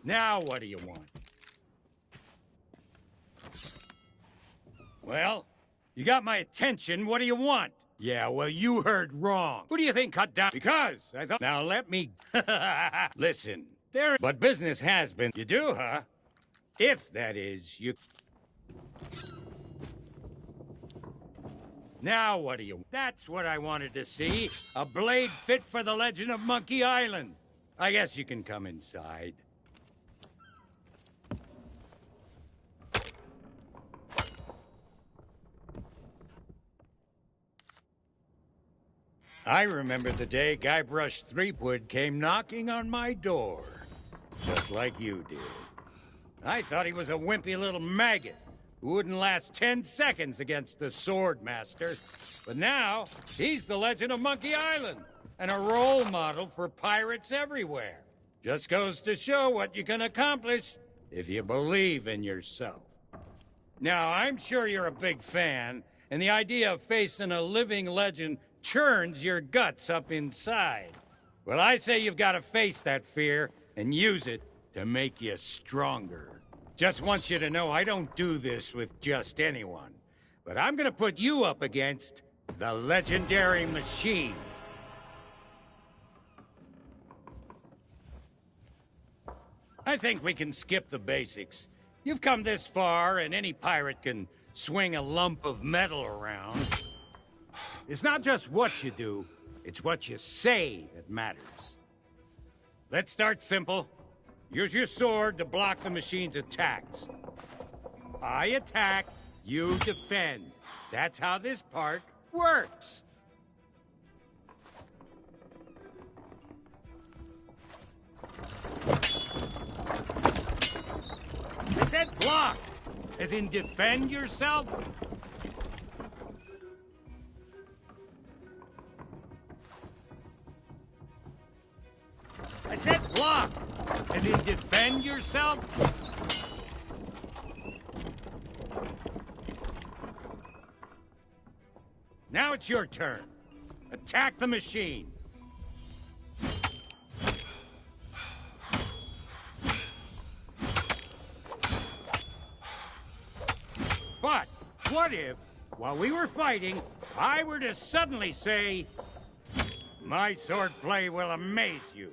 Now what do you want? Well, you got my attention. What do you want? Yeah, well, you heard wrong. Who do you think cut down? Because I thought... Now let me... Listen, there... But business has been... You do, huh? If, that is, you... Now what do you... That's what I wanted to see. A blade fit for the legend of Monkey Island. I guess you can come inside. I remember the day Guybrush Threepwood came knocking on my door. Just like you did. I thought he was a wimpy little maggot who wouldn't last 10 seconds against the Sword Master. But now, he's the legend of Monkey Island and a role model for pirates everywhere. Just goes to show what you can accomplish if you believe in yourself. Now, I'm sure you're a big fan, and the idea of facing a living legend churns your guts up inside. Well, I say you've got to face that fear and use it to make you stronger. Just want you to know I don't do this with just anyone, but I'm gonna put you up against the legendary machine. I think we can skip the basics. You've come this far, and any pirate can swing a lump of metal around. It's not just what you do, it's what you say that matters. Let's start simple. Use your sword to block the machine's attacks. I attack, you defend. That's how this part works. I said block, as in defend yourself. I said block, as in defend yourself. Now it's your turn. Attack the machine. But what if, while we were fighting, I were to suddenly say, my swordplay will amaze you?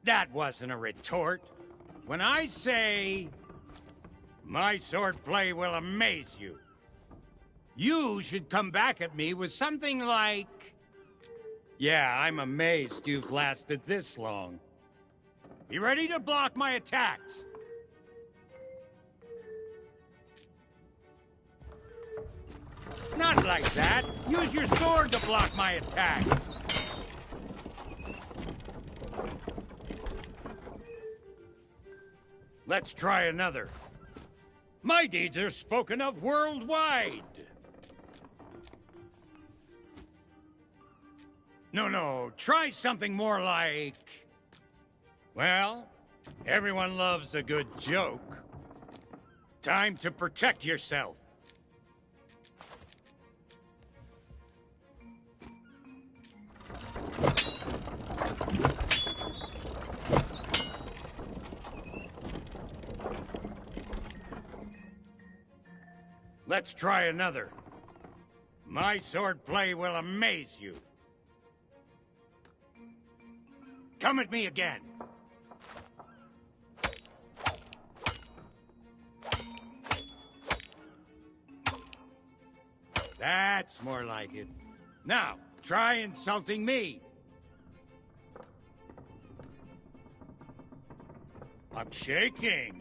That wasn't a retort. When I say, my swordplay will amaze you, you should come back at me with something like, yeah, I'm amazed you've lasted this long. Be ready to block my attacks. Not like that. Use your sword to block my attacks. Let's try another. My deeds are spoken of worldwide. No, try something more like... Well, everyone loves a good joke. Time to protect yourself. Let's try another. My swordplay will amaze you. Come at me again. That's more like it. Now, try insulting me. I'm shaking.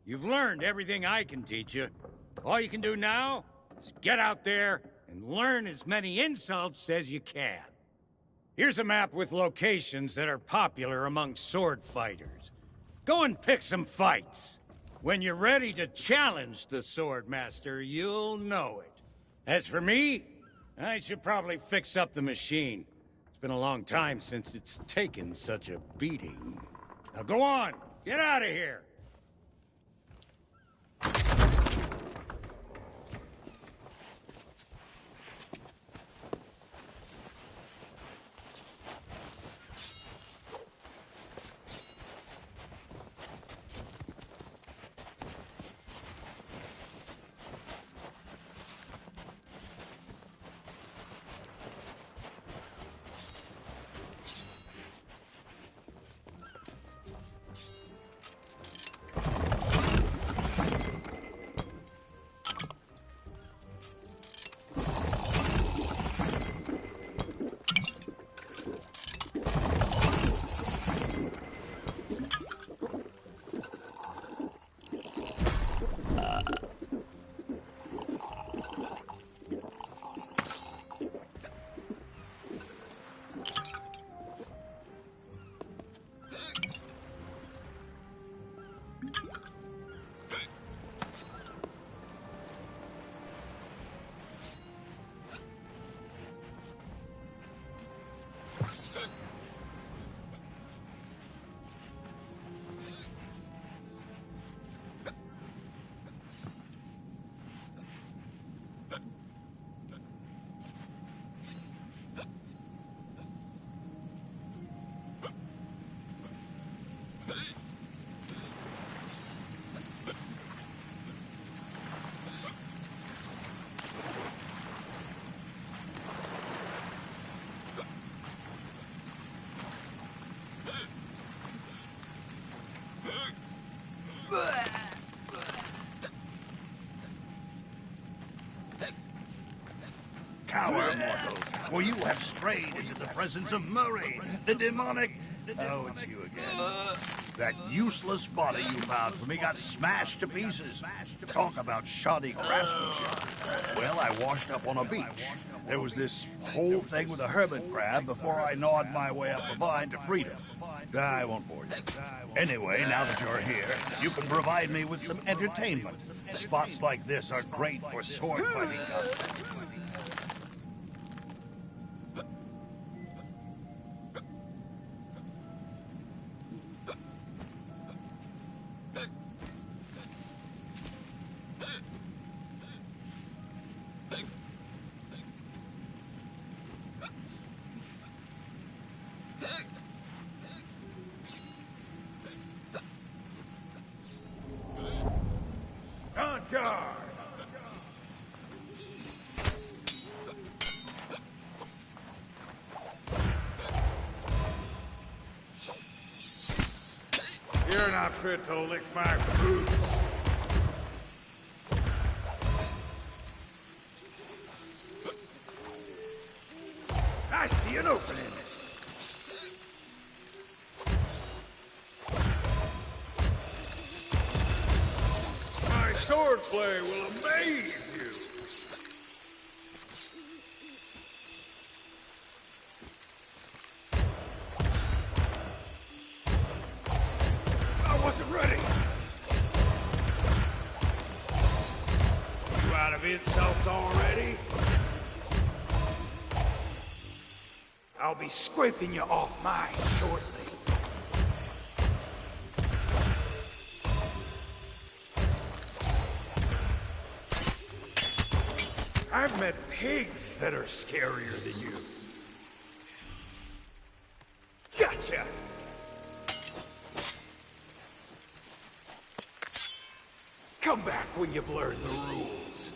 You've learned everything I can teach you. All you can do now is get out there and learn as many insults as you can. Here's a map with locations that are popular among sword fighters. Go and pick some fights. When you're ready to challenge the Sword Master, you'll know it. As for me, I should probably fix up the machine. It's been a long time since it's taken such a beating. Now go on! Get out of here! Coward mortal, for you have strayed into the presence of Murray, the demonic... Oh, it's you again. That useless body you found for me got smashed to pieces. Talk about shoddy craftsmanship. Well, I washed up on a beach. There was this whole thing with a hermit crab before I gnawed my way up a vine to freedom. I won't bore you. Anyway, now that you're here, you can provide me with some entertainment. Spots like this are great for sword fighting guns. On guard! You're not fit to lick my boots. I see an opening. My swordplay will amaze you. I wasn't ready. You out of insults already? I'll be scraping you off mine shortly. I've met pigs that are scarier than you. Gotcha! Come back when you've learned the rules.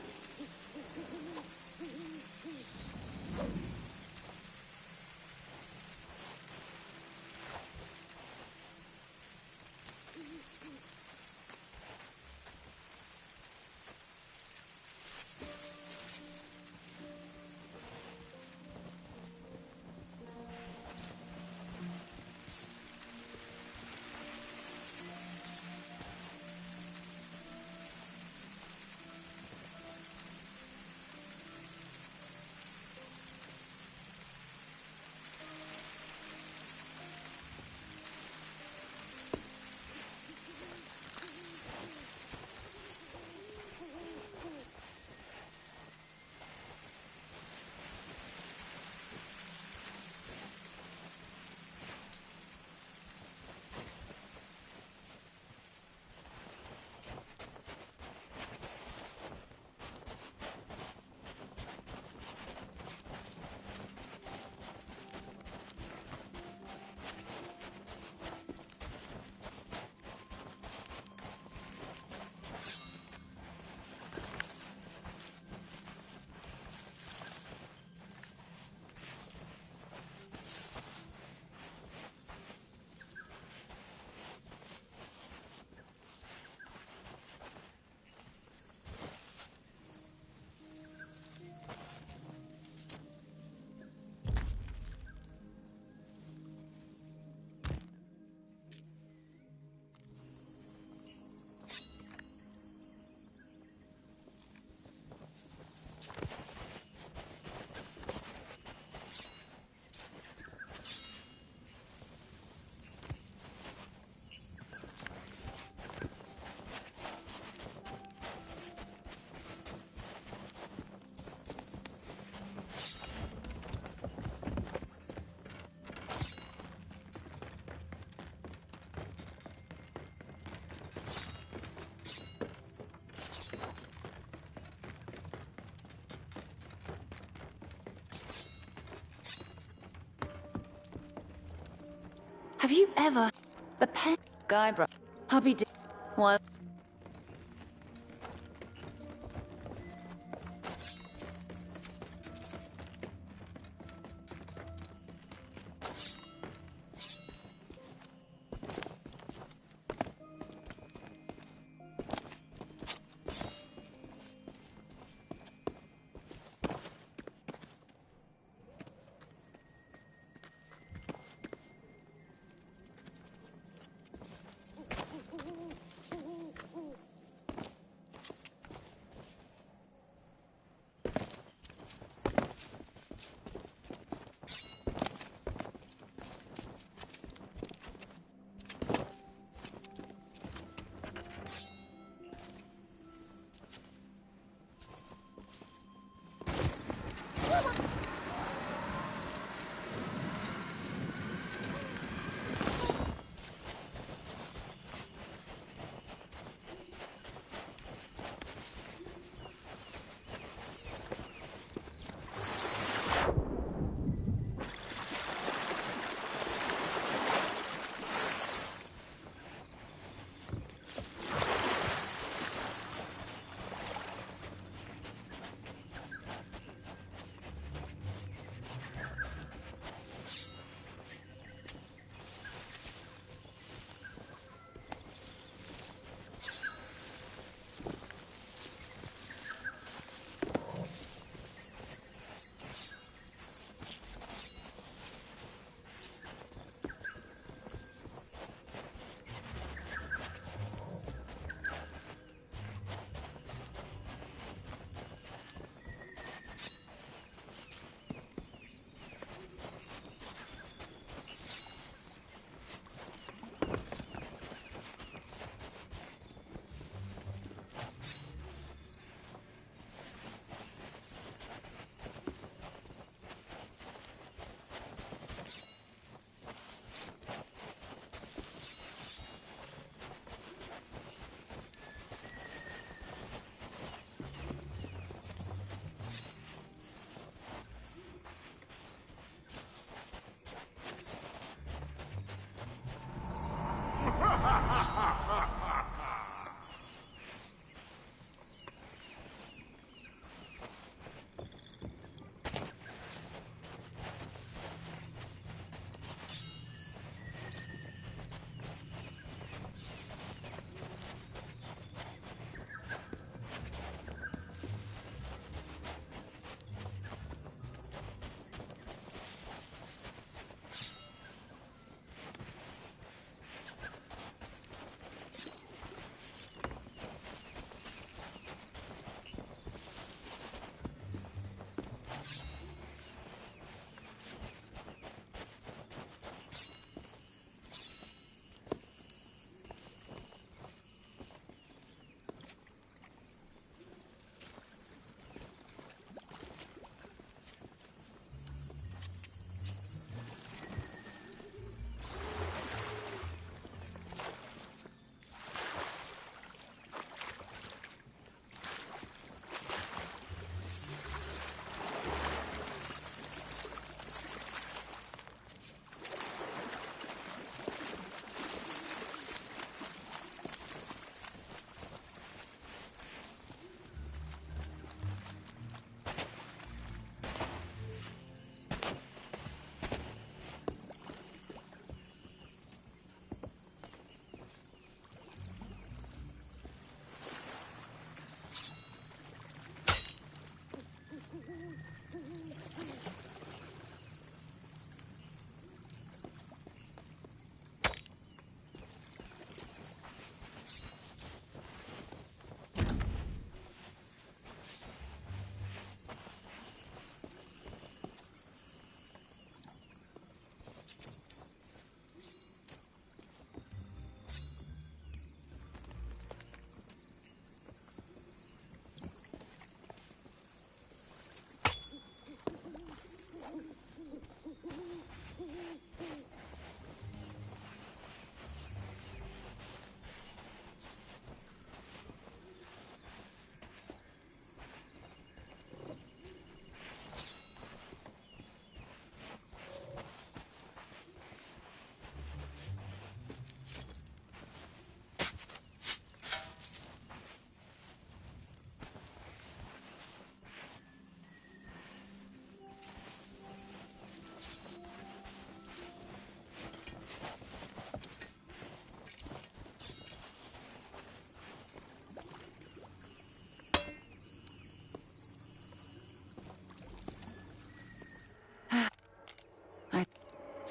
Have you ever... The pet... Guybrush. Hubby did... While...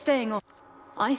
staying off. I